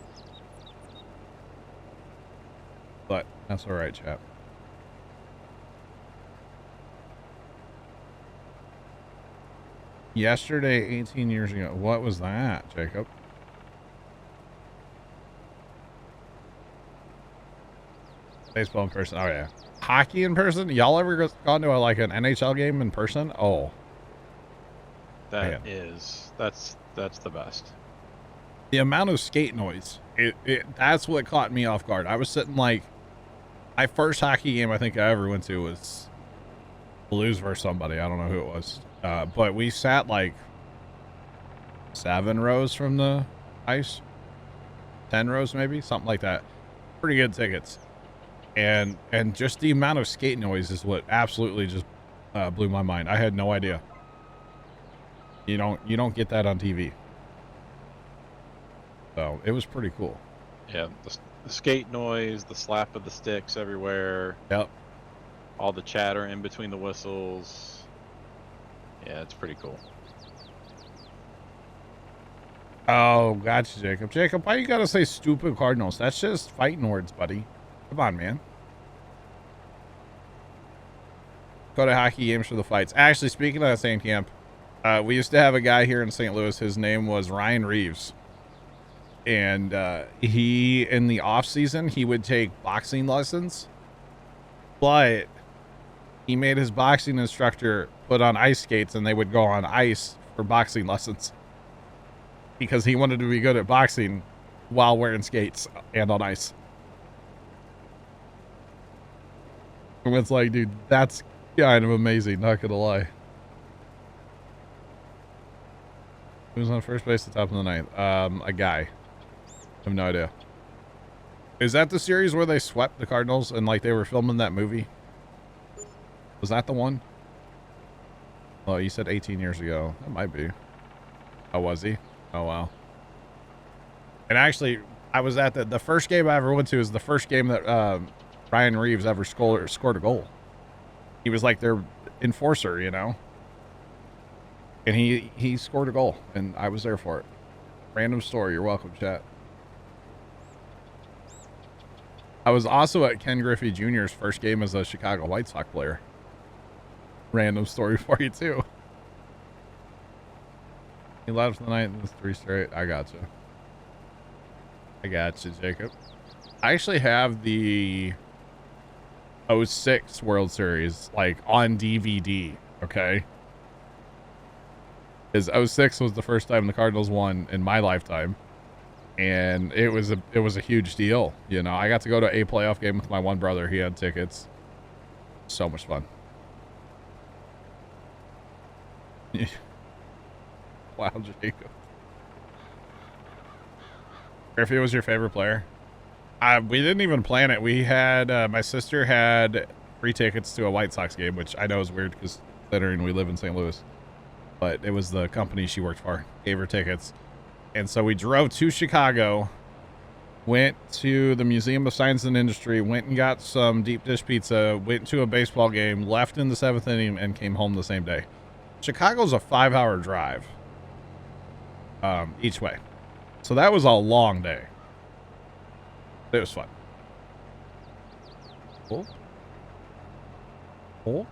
But that's all right, chap. Yesterday, 18 years ago. What was that, Jacob? Baseball in person. Oh, yeah. Hockey in person? Y'all ever gone to like an NHL game in person? Oh. That's the best. The amount of skate noise. That's what caught me off guard. I was sitting like, my first hockey game I think I ever went to was Blues versus somebody. I don't know who it was. But we sat like 7 rows from the ice. 10 rows, maybe something like that. Pretty good tickets. And just the amount of skate noise is what absolutely just blew my mind. I had no idea. You don't get that on TV. So it was pretty cool. Yeah, the skate noise, the slap of the sticks everywhere. Yep. All the chatter in between the whistles. Yeah, it's pretty cool. Oh, gotcha, Jacob. Jacob, why you gotta say stupid Cardinals? That's just fighting words, buddy. Come on, man. Go to hockey games for the fights. Actually, speaking of St. Camp, we used to have a guy here in St. Louis. His name was Ryan Reeves. And he, in the off season, he would take boxing lessons, but he made his boxing instructor put on ice skates and they would go on ice for boxing lessons because he wanted to be good at boxing while wearing skates and on ice. And it's like, dude, that's kind of amazing, not gonna lie. Who was on first base at the top of the ninth? A guy. I have no idea. Is that the series where they swept the Cardinals and like they were filming that movie? Was that the one? Oh, you said 18 years ago. That might be. Oh, was he? Oh, wow. And actually, I was at the first game I ever went to is the first game that Ryan Reeves ever scored a goal. He was like their enforcer, you know? And he scored a goal, and I was there for it. Random story. You're welcome, chat. I was also at Ken Griffey Jr.'s first game as a Chicago White Sox player. Random story for you, too. He left the night and was 3 straight. I gotcha. I gotcha, Jacob. I actually have the 06 World Series, like, on DVD, okay? Because 06 was the first time the Cardinals won in my lifetime. And it was a huge deal, you know. I got to go to a playoff game with my one brother. He had tickets. So much fun. Wow, Jacob. Griffey was your favorite player? We didn't even plan it. We had my sister had free tickets to a White Sox game, which I know is weird because considering we live in St. Louis. But it was the company she worked for gave her tickets. And so we drove to Chicago, went to the Museum of Science and Industry, went and got some deep dish pizza, went to a baseball game, left in the 7th inning, and came home the same day. Chicago's a 5-hour drive each way. So that was a long day. It was fun. Cool. Cool.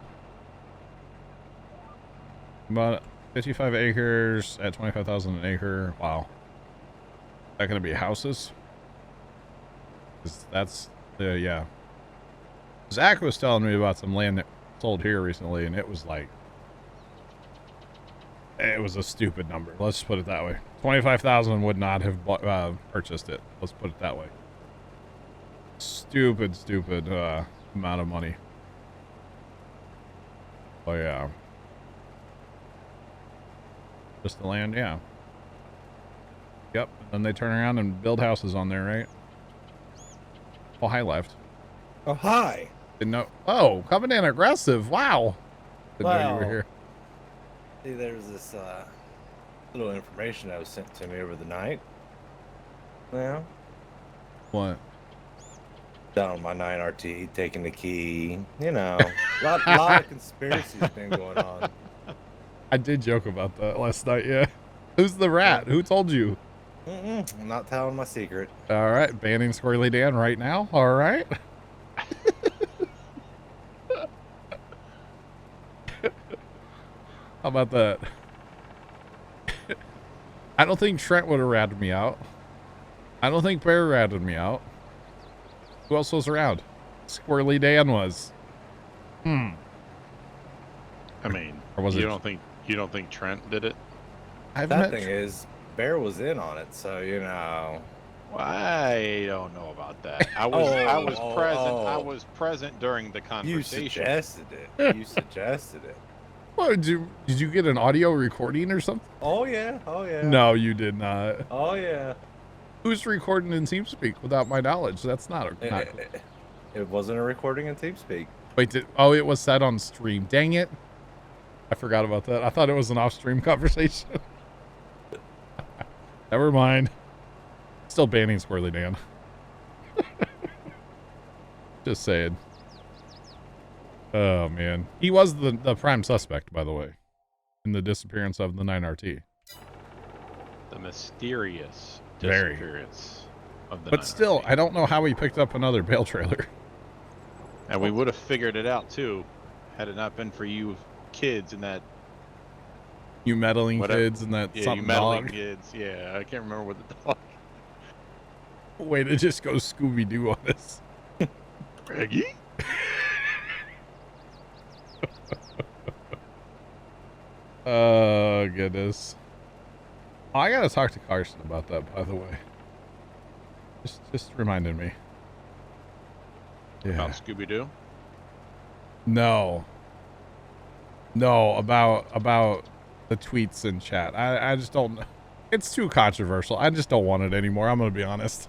About 55 acres at 25,000 an acre. Wow. Is that going to be houses? That's the, yeah. Zach was telling me about some land that sold here recently, and it was like, it was a stupid number. Let's put it that way. 25,000 would not have purchased it. Let's put it that way. Stupid amount of money. Oh yeah. Just the land, yeah. Yep. And then they turn around and build houses on there, right? Oh, hi, Left. Oh, hi. Didn't know. Oh, coming in aggressive. Wow. Didn't know you were Wow. here. See, there's this little information that was sent to me over the night. Well, What? down on my 9RT, taking the key. You know, a lot of conspiracies been going on. I did joke about that last night, yeah. Who's the rat? Who told you? I'm not telling my secret. All right, banning Squirrely Dan right now. All right. How about that? I don't think Trent would have ratted me out. I don't think Bear ratted me out. Who else was around? Squirrely Dan was. I mean, Or was you it- don't think Trent did it? I've That met thing is, Bear was in on it, so you know. Well, I don't know about that. I was present. I oh. was present during the You conversation. suggested it. You suggested it. What, did you get an audio recording or something? Oh yeah. Oh yeah. No, you did not. Oh yeah. Who's recording in TeamSpeak without my knowledge? That's not cool. It wasn't a recording in TeamSpeak. Wait, oh, it was said on stream. Dang it. I forgot about that. I thought it was an off-stream conversation. Never mind. Still banning Squirrely Dan. Just saying. Oh, man. He was the prime suspect, by the way, in the disappearance of the 9RT. The mysterious Very. disappearance of the But 9RT. still, I don't know how he picked up another bail trailer. And we would have figured it out, too, had it not been for you kids and that... You meddling Whatever. kids and that Yeah, you something meddling dog. kids. Yeah, I can't remember what the dog... Way to just go Scooby-Doo on us. Reggie? Oh, goodness. Oh, I gotta talk to Carson about that, by the way. Just reminded me. Yeah. About Scooby-Doo? No, about the tweets in chat. I just don't. It's too controversial. I just don't want it anymore. I'm gonna be honest.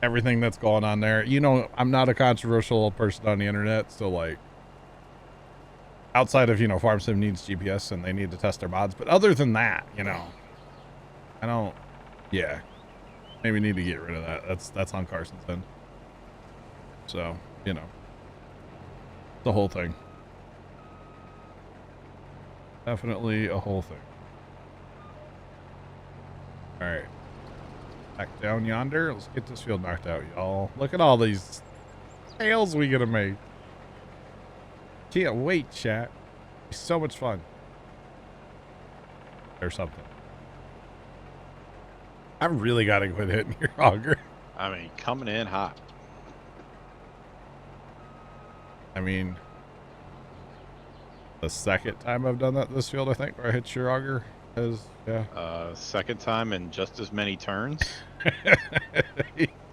Everything that's going on there. You know, I'm not a controversial person on the internet, so like, outside of, you know, Farm Sim needs GPS and they need to test their mods, but other than that, you know, I don't. Yeah, maybe need to get rid of that. That's on Carson's end. So, you know, the whole thing. Definitely a whole thing. All right. Back down yonder. Let's get this field knocked out, y'all. Look at all these tails we gonna make. Can't wait, chat. It's so much fun. Or something. I really gotta quit hitting your auger. I mean, coming in hot. I mean, the second time I've done that this field, I think, where I hit your auger is, yeah. Second time in just as many turns.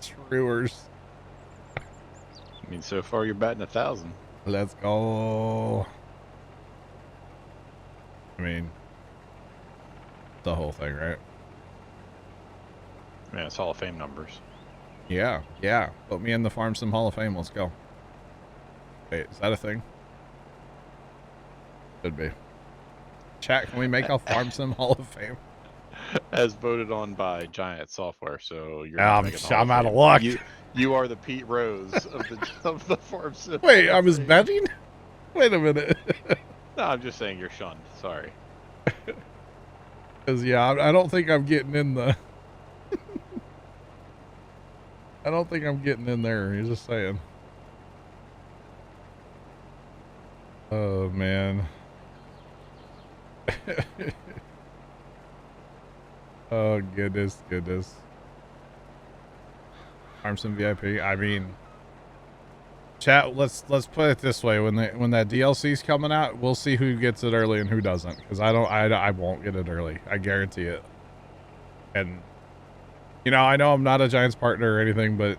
Truers. I mean, so far you're batting 1,000. Let's go. I mean, the whole thing, right? Man, it's Hall of Fame numbers. Yeah, yeah. Put me in the Farm Sim Hall of Fame. Let's go. Wait, is that a thing? Could be. Chat, can we make a Farm Sim Hall of Fame? As voted on by Giant Software, so you're. I'm out of luck. You are the Pete Rose of the Farm Sim. Wait, I was betting? Wait a minute. No, I'm just saying you're shunned. Sorry. Because, yeah, I don't think I'm getting in the... I don't think I'm getting in there. You're just saying. Oh, man. Oh, goodness. Farm Sim VIP. I mean, chat, let's put it this way. When that DLC's coming out, we'll see who gets it early and who doesn't. Because I won't get it early. I guarantee it. And, you know I'm not a Giants partner or anything, but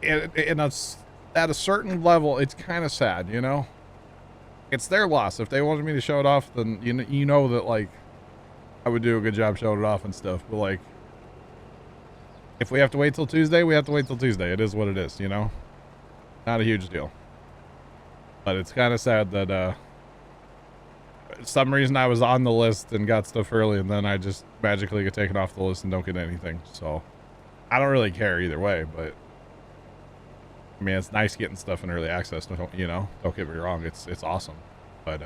at a certain level, it's kind of sad, you know? It's their loss. If they wanted me to show it off, then you know that, like, I would do a good job showing it off and stuff. But, like, if we have to wait till Tuesday, we have to wait till Tuesday. It is what it is, you know? Not a huge deal. But it's kind of sad that, for some reason I was on the list and got stuff early, and then I just magically get taken off the list and don't get anything. So, I don't really care either way, but... I mean, it's nice getting stuff in early access. Don't get me wrong. It's awesome. But,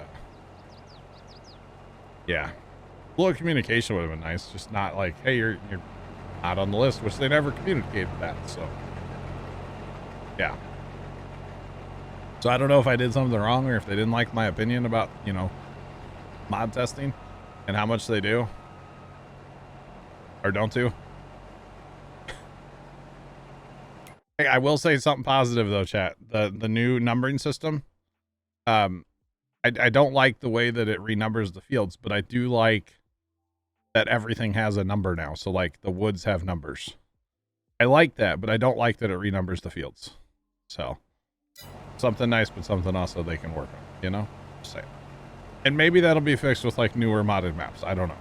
yeah. A little communication would have been nice. Just not like, hey, you're not on the list, which they never communicated that. So, yeah. So I don't know if I did something wrong or if they didn't like my opinion about, mod testing and how much they do or don't do. I will say something positive though, chat. The new numbering system. I don't like the way that it renumbers the fields, but I do like that everything has a number now. So like the woods have numbers. I like that, but I don't like that it renumbers the fields. So something nice, but something also they can work on, Just saying. And maybe that'll be fixed with like newer modded maps. I don't know.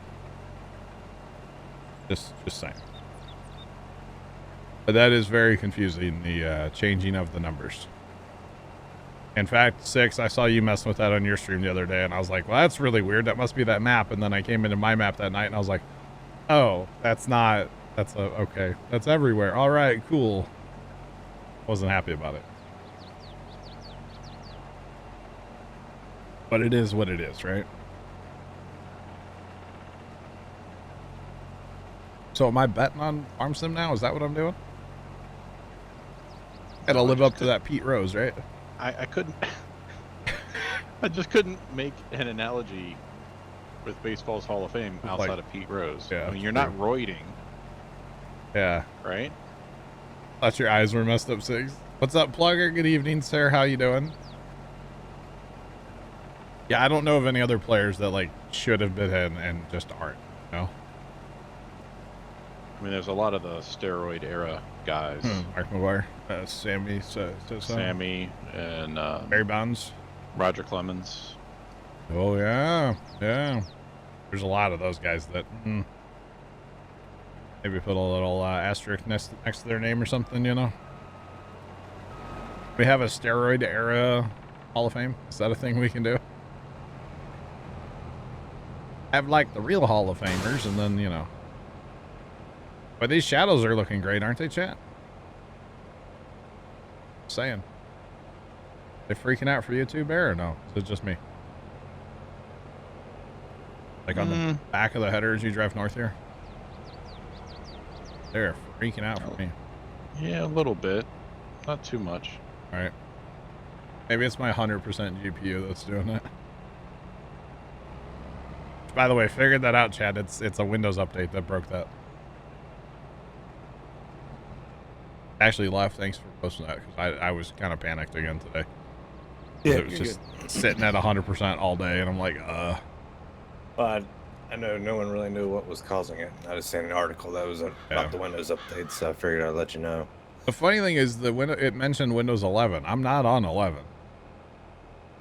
Just saying. But that is very confusing, the changing of the numbers. In fact, 6, I saw you messing with that on your stream the other day, and I was like, well, that's really weird. That must be that map. And then I came into my map that night, and I was like, oh, that's not, okay. That's everywhere. All right, cool. Wasn't happy about it. But it is what it is, right? So am I betting on Farm Sim now? Is that what I'm doing? Gotta live up to that Pete Rose, right? I couldn't. I just couldn't make an analogy with baseball's Hall of Fame outside like, of Pete Rose. yeah, I mean, you're not roiding, Yeah. right? Thought your eyes were messed up, Sigs. What's up, Plugger? Good evening, sir. How you doing? Yeah, I don't know of any other players that like should have been in and just aren't. You know? I mean, there's a lot of the steroid era guys. Mark McGuire, Sammy, Sammy, and Barry Bonds, Roger Clemens. Oh yeah, yeah. There's a lot of those guys that maybe put a little asterisk next to their name or something, you know. We have a steroid era Hall of Fame. Is that a thing we can do? Have like the real Hall of Famers, and then, you know. But these shadows are looking great, aren't they, chat? Saying. They freaking out for you too, Bear, or no? Is it just me? Like on the back of the header as you drive north here? They're freaking out for me. Yeah, a little bit. Not too much. All right. Maybe it's my 100% GPU that's doing it. By the way, figured that out, Chad. It's a Windows update that broke that. Actually left. Thanks for posting that, because I was kind of panicked again today. Yeah, It was just sitting at 100% all day, and I'm like, Well, I know no one really knew what was causing it. I just seen an article that was about the Windows update, so I figured I'd let you know. The funny thing is that when it mentioned Windows 11, I'm not on 11.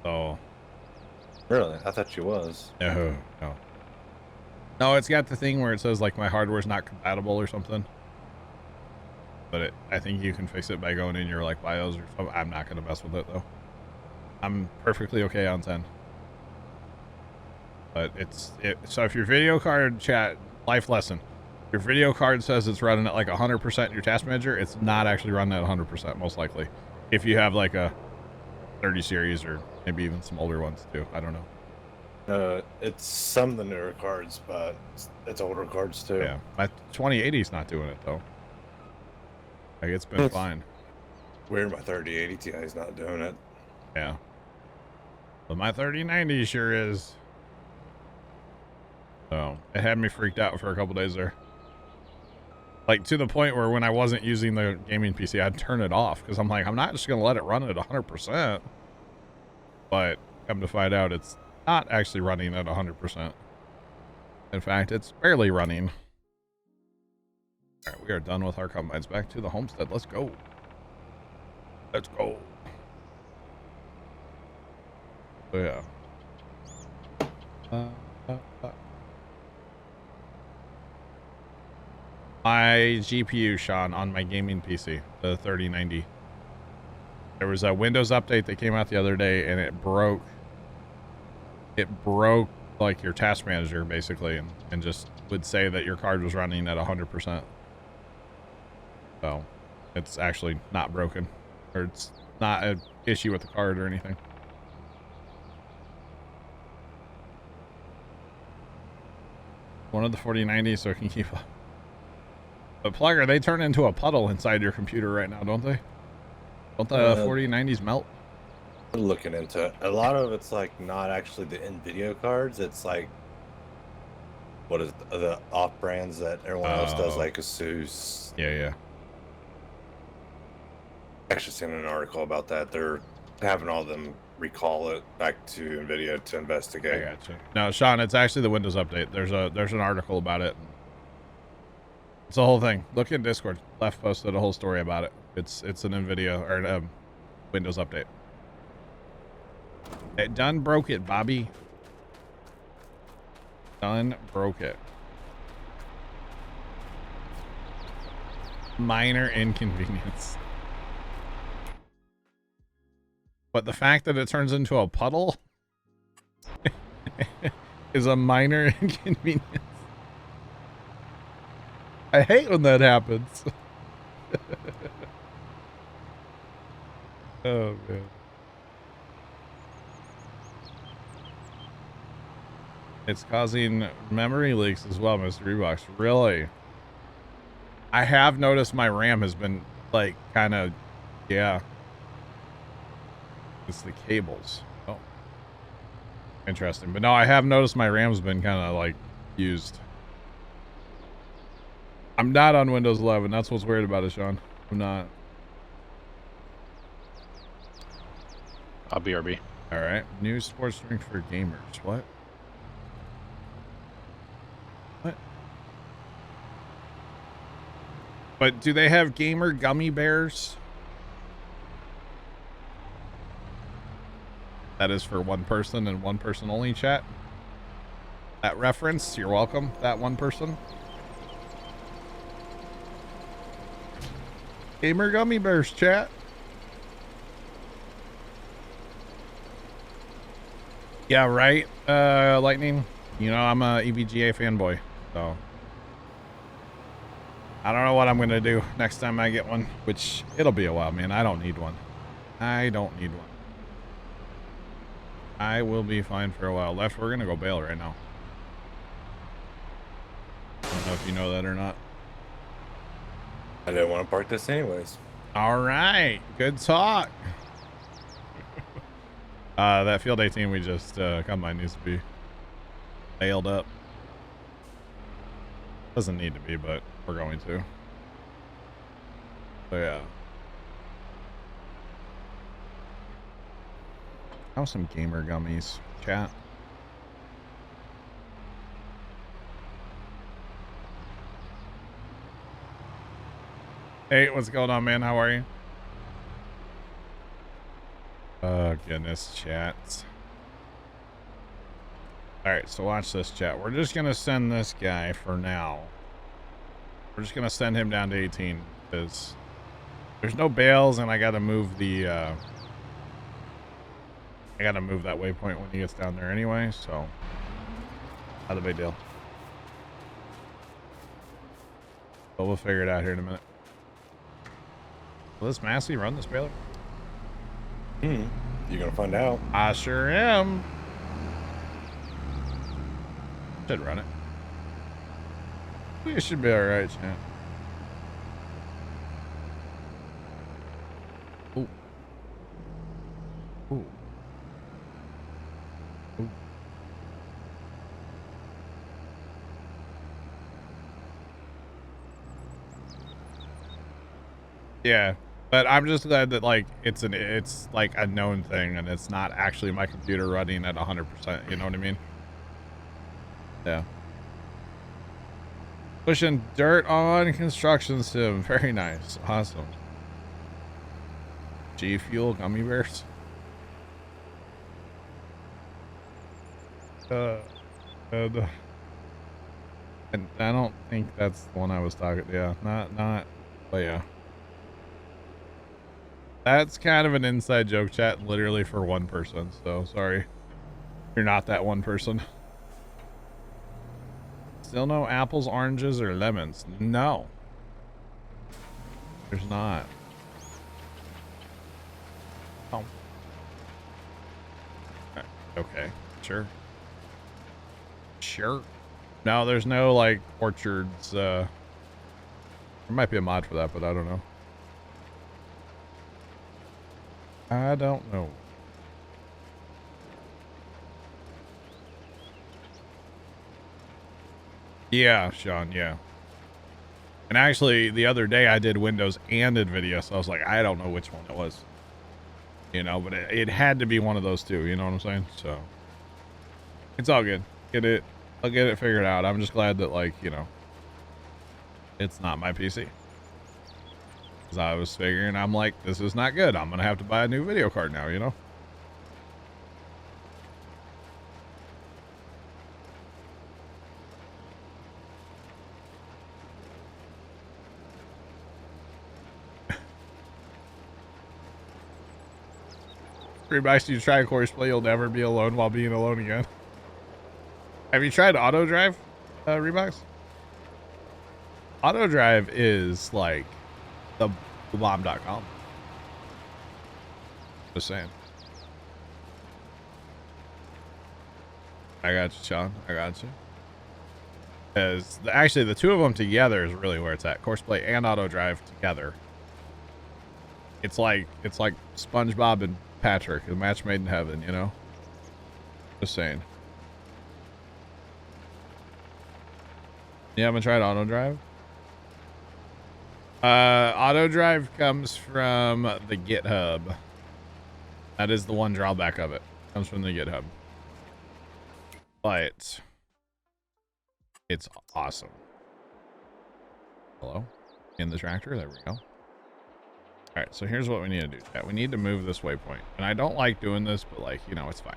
So. Really? I thought you was. No. No, it's got the thing where it says like my hardware's not compatible or something. But I think you can fix it by going in your like BIOS or something. I'm not going to mess with it though. I'm perfectly okay on 10. But so if your video card, chat, life lesson, your video card says it's running at like 100% in your task manager, it's not actually running at 100% most likely. If you have like a 30 series or maybe even some older ones too. I don't know. It's some of the newer cards, but it's older cards too. Yeah, my 2080 is not doing it though. Like it's been fine. Weird, my 3080 Ti is not doing it. Yeah. But my 3090 sure is. So it had me freaked out for a couple days there. Like to the point where when I wasn't using the gaming PC, I'd turn it off because I'm like, I'm not just going to let it run at 100%. But come to find out, it's not actually running at 100%. In fact, it's barely running. All right, we are done with our combines. Back to the homestead. Let's go. Let's go. So yeah. My GPU, Sean, on my gaming PC, the 3090. There was a Windows update that came out the other day, and it broke. It broke like your task manager basically, and just would say that your card was running at 100%. So, it's actually not broken, or it's not an issue with the card or anything. One of the 4090s so it can keep up. But Plugger, they turn into a puddle inside your computer right now, don't they? Don't the 4090s melt? Looking into it. A lot of it's like not actually the NVIDIA cards. It's like, what is it, the off brands that everyone else does, like Asus. Yeah. Actually seen an article about that. They're having all of them recall it back to NVIDIA to investigate. I gotcha. No, Sean, it's actually the Windows update. There's an article about it. It's a whole thing. Look in Discord. Left posted a whole story about it. It's an NVIDIA or a Windows update. It done broke it, Bobby. Done broke it. Minor inconvenience. But the fact that it turns into a puddle is a minor inconvenience. I hate when that happens. Oh, man. It's causing memory leaks as well, Mr. Reebox. Really? I have noticed my RAM has been, like, kind of, yeah. It's the cables. Oh. Interesting. But no, I have noticed my RAM's been kind of, like, used. I'm not on Windows 11. That's what's weird about it, Sean. I'm not. BRB. All right. New sports drink for gamers. What? What? But do they have gamer gummy bears? That is for one person and one person only, chat. That reference, you're welcome. That one person. Gamer gummy bears, chat. Yeah, right, Lightning. You know, I'm a EVGA fanboy, so I don't know what I'm gonna do next time I get one, which it'll be a while, man. I don't need one. I don't need one. I will be fine for a while. Left, we're gonna go bail right now. I don't know if you know that or not. I didn't want to park this anyways. All right, good talk. That field 18 we just combine needs to be bailed up. Doesn't need to be, but we're going to. So yeah. Have some gamer gummies, chat. Hey, what's going on, man? How are you? Oh, goodness, chat. Alright, so watch this, chat. We're just going to send this guy for now. We're just going to send him down to 18, because there's no bails, and I got to move the, I got to move that waypoint when he gets down there anyway, so not a big deal. But we'll figure it out here in a minute. Will this Massey run this trailer? You're gonna find out. I sure am. Should run it. We should be alright, chat. Ooh. Ooh. Ooh. Yeah. But I'm just glad that, like, it's like a known thing and it's not actually my computer running at 100%, you know what I mean? Yeah. Pushing dirt on construction sim. Very nice. Awesome. G Fuel gummy bears. And I don't think that's the one I was talking. Yeah, not. But yeah. That's kind of an inside joke, chat, literally for one person. So sorry, you're not that one person. Still no apples, oranges, or lemons? No, there's not. Oh. Okay, sure. Sure. No, there's no, like, orchards. There might be a mod for that, but I don't know. I don't know. Yeah, Sean, yeah. And actually, the other day I did Windows and NVIDIA, so I was like, I don't know which one it was. You know, but it had to be one of those two, you know what I'm saying? So, it's all good. I'll get it figured out. I'm just glad that, like, you know, it's not my PC. Because I was figuring, I'm like, this is not good. I'm going to have to buy a new video card now, you know? Reeboks, you try Courseplay, you'll never be alone while being alone again. Have you tried auto drive, Reeboks? Auto drive is like the bomb.com. Just saying. I got you, Sean. I got you. Because actually, the two of them together is really where it's at. Courseplay and auto drive together. It's like SpongeBob and Patrick, a match made in heaven. You know. Just saying. You haven't tried auto drive? Auto drive comes from the GitHub. That is the one drawback of it. Comes from the GitHub. But it's awesome. Hello? In the tractor? There we go. Alright, so here's what we need to do. We need to move this waypoint. And I don't like doing this, but like, you know, it's fine.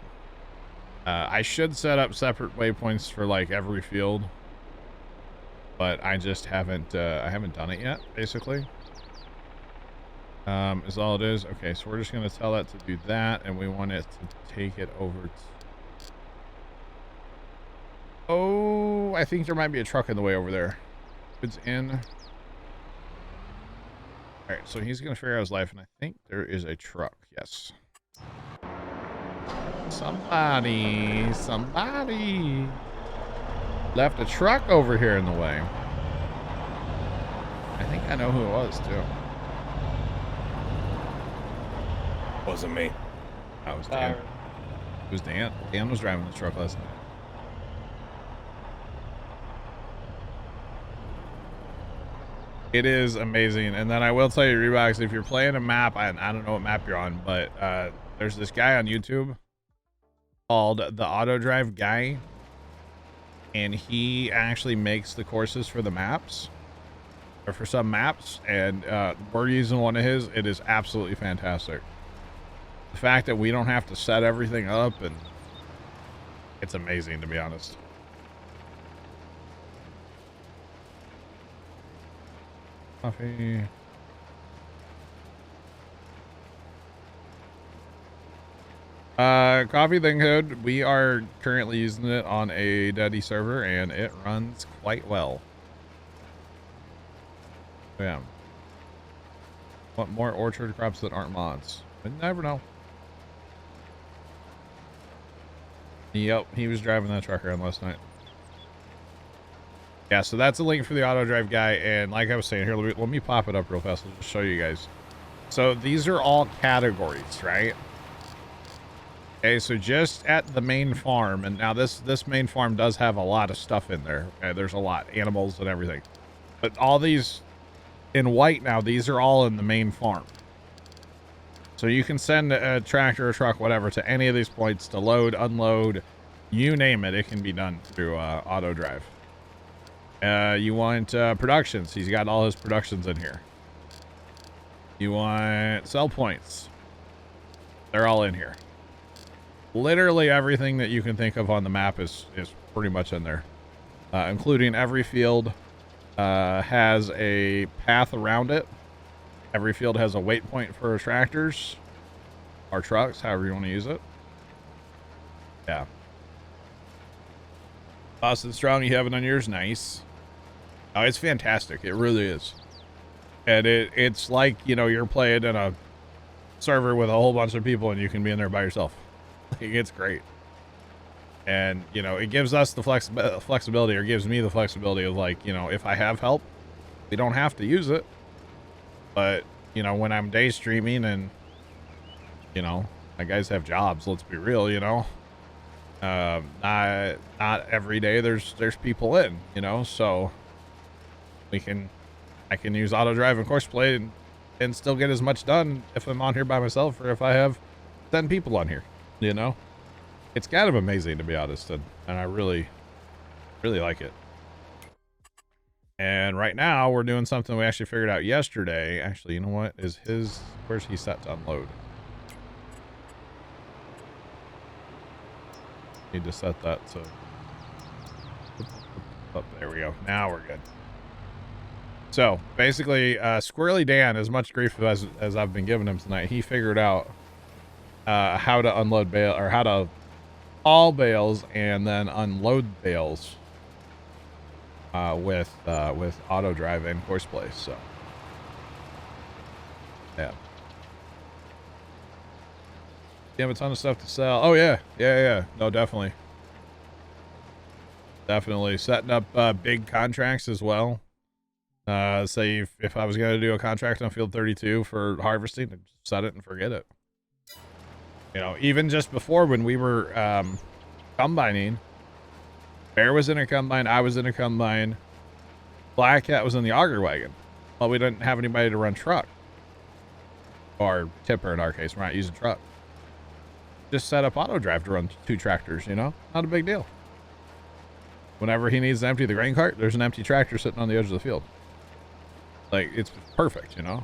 I should set up separate waypoints for like every field. But I just haven't I haven't done it yet, basically. Is all it is. Okay, so we're just gonna tell that to do that, and we want it to take it over to... Oh, I think there might be a truck in the way over there. It's in. Alright, so he's gonna figure out his life, and I think there is a truck. Yes. Somebody left a truck over here in the way. I think I know who it was, too. Wasn't me. That was Dan. It was Dan. Dan was driving the truck last night. It is amazing. And then I will tell you, Reeboks, if you're playing a map, I don't know what map you're on, but there's this guy on YouTube called the Auto Drive Guy. And he actually makes the courses for the maps, or for some maps, and we're using one of his. It is absolutely fantastic. The fact that we don't have to set everything up, and it's amazing, to be honest. Coffee. Coffee thing code. We are currently using it on a Duddy server, and it runs quite well. Yeah. Want more orchard crops that aren't mods? I never know. Yep, he was driving that truck around last night. Yeah, so that's a link for the auto drive guy, and like I was saying here, let me pop it up real fast. I'll just show you guys. So these are all categories, right? Okay, so just at the main farm, and now this main farm does have a lot of stuff in there. Okay, there's a lot, animals and everything. But all these in white now, these are all in the main farm. So you can send a tractor, a truck, whatever, to any of these points to load, unload, you name it. It can be done through auto drive. You want productions. He's got all his productions in here. You want sell points. They're all in here. Literally everything that you can think of on the map is pretty much in there, including every field has a path around it. Every field has a waypoint for tractors or trucks, however you want to use it. Yeah. Austin Strong, you have it on yours? Nice. Oh, it's fantastic. It really is. And it's like, you know, you're playing in a server with a whole bunch of people and you can be in there by yourself. It's great. And, you know, it gives us the flexibility, or gives me the flexibility of, like, you know, if I have help, we don't have to use it. But, you know, when I'm day streaming and, you know, my guys have jobs, let's be real, you know. Not every day there's people in, you know, so I can use auto drive and courseplay and still get as much done if I'm on here by myself, or if I have 10 people on here, you know. It's kind of amazing, to be honest, and I really like it. And right now we're doing something we actually figured out yesterday. Actually, you know what? Where's he set to unload? Need to set that to... Oh, there we go. Now we're good. So, basically, Squirrely Dan, as much grief as I've been giving him tonight, he figured out how to unload bale, or how to haul bales and then unload bales with auto drive and course play. So yeah, you have a ton of stuff to sell. Oh yeah, no, definitely setting up big contracts as well. Say if I was going to do a contract on field 32 for harvesting, I'd just set it and forget it. You know, even just before when we were combining, Bear was in a combine, I was in a combine, Black Cat was in the auger wagon. Well, we didn't have anybody to run truck. Or tipper in our case, we're not using truck. Just set up auto drive to run 2 tractors, you know? Not a big deal. Whenever he needs to empty the grain cart, there's an empty tractor sitting on the edge of the field. Like, it's perfect, you know?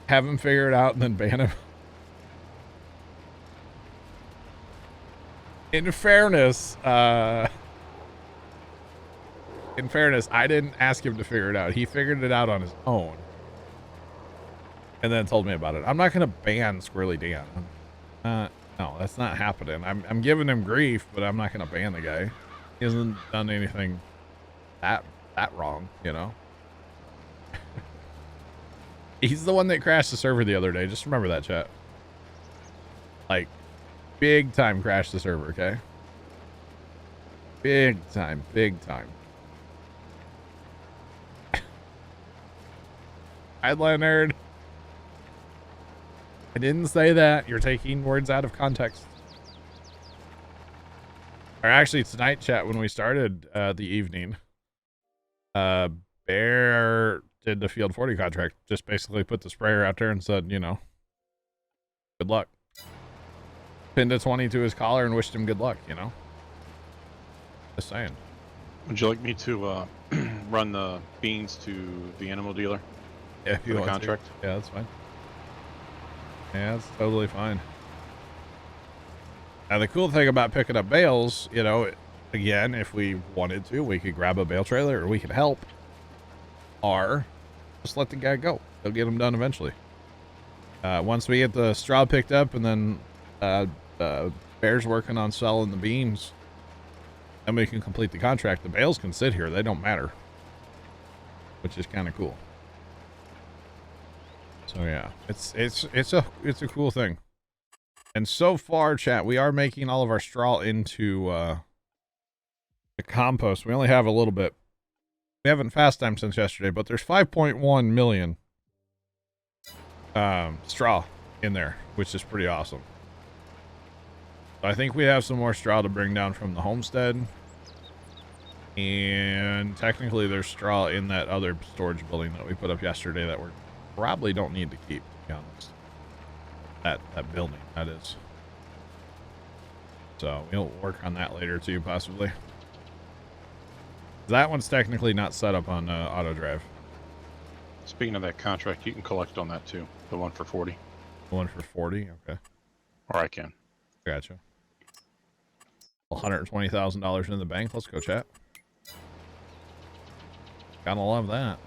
Have him figure it out and then ban him. In fairness, I didn't ask him to figure it out. He figured it out on his own. And then told me about it. I'm not going to ban Squirrely Dan. No, that's not happening. I'm giving him grief, but I'm not going to ban the guy. He hasn't done anything that wrong, you know? He's the one that crashed the server the other day. Just remember that, chat. Like, big time crashed the server, okay? Big time, big time. Hi, Leonard. I didn't say that. You're taking words out of context. Or actually, tonight, chat, when we started the evening, Bear did the Field 40 contract. Just basically put the sprayer out there and said, you know, good luck. Pinned a 20 to his collar and wished him good luck, you know? Just saying. Would you like me to run the beans to the animal dealer? Yeah, if you for the want contract? to. Yeah, that's fine. Yeah, that's totally fine. Now, the cool thing about picking up bales, you know, again, if we wanted to, we could grab a bale trailer or we could help. Or just let the guy go. He'll get them done eventually. Once we get the straw picked up and then Bear's working on selling the beans, then we can complete the contract. The bales can sit here. They don't matter. Which is kind of cool. So yeah, it's a cool thing. And so far, chat, we are making all of our straw into the compost. We only have a little bit. We haven't fast time since yesterday, but there's 5.1 million straw in there, which is pretty awesome. So I think we have some more straw to bring down from the homestead. And technically there's straw in that other storage building that we put up yesterday that we probably don't need to keep, to be honest. That building, that is. So we'll work on that later too, possibly. That one's technically not set up on auto drive. Speaking of that contract, you can collect on that too. The one for 40. The one for 40? Okay. Or I can. Gotcha. $120,000 in the bank. Let's go, chat. Gotta love that.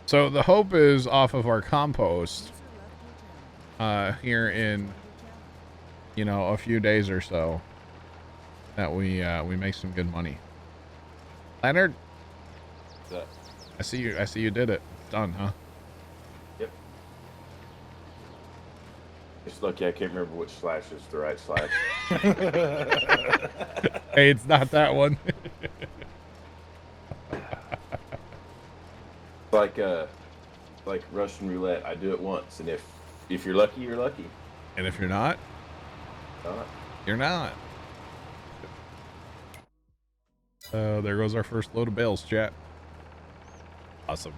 So the hope is off of our compost here in, you know, a few days or so that we make some good money. Leonard, What's up? I see you did it. It's done, huh? Yep. Just lucky I can't remember which slash is the right slash. Hey, it's not that one. Like Russian roulette. I do it once, and if you're lucky, you're lucky. And if you're not, you're not. There goes our first load of bales, chat. Awesome.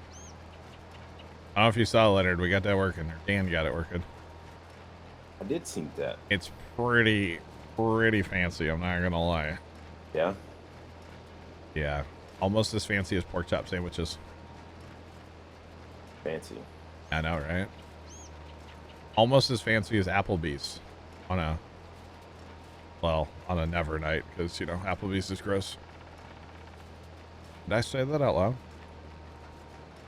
I don't know if you saw, Leonard. We got that working. Or Dan got it working. I did see that. It's pretty fancy. I'm not gonna lie. Yeah. Yeah, almost as fancy as pork chop sandwiches. Fancy. I know, right? Almost as fancy as Applebee's on a never night, because, you know, Applebee's is gross. Did I say that out loud?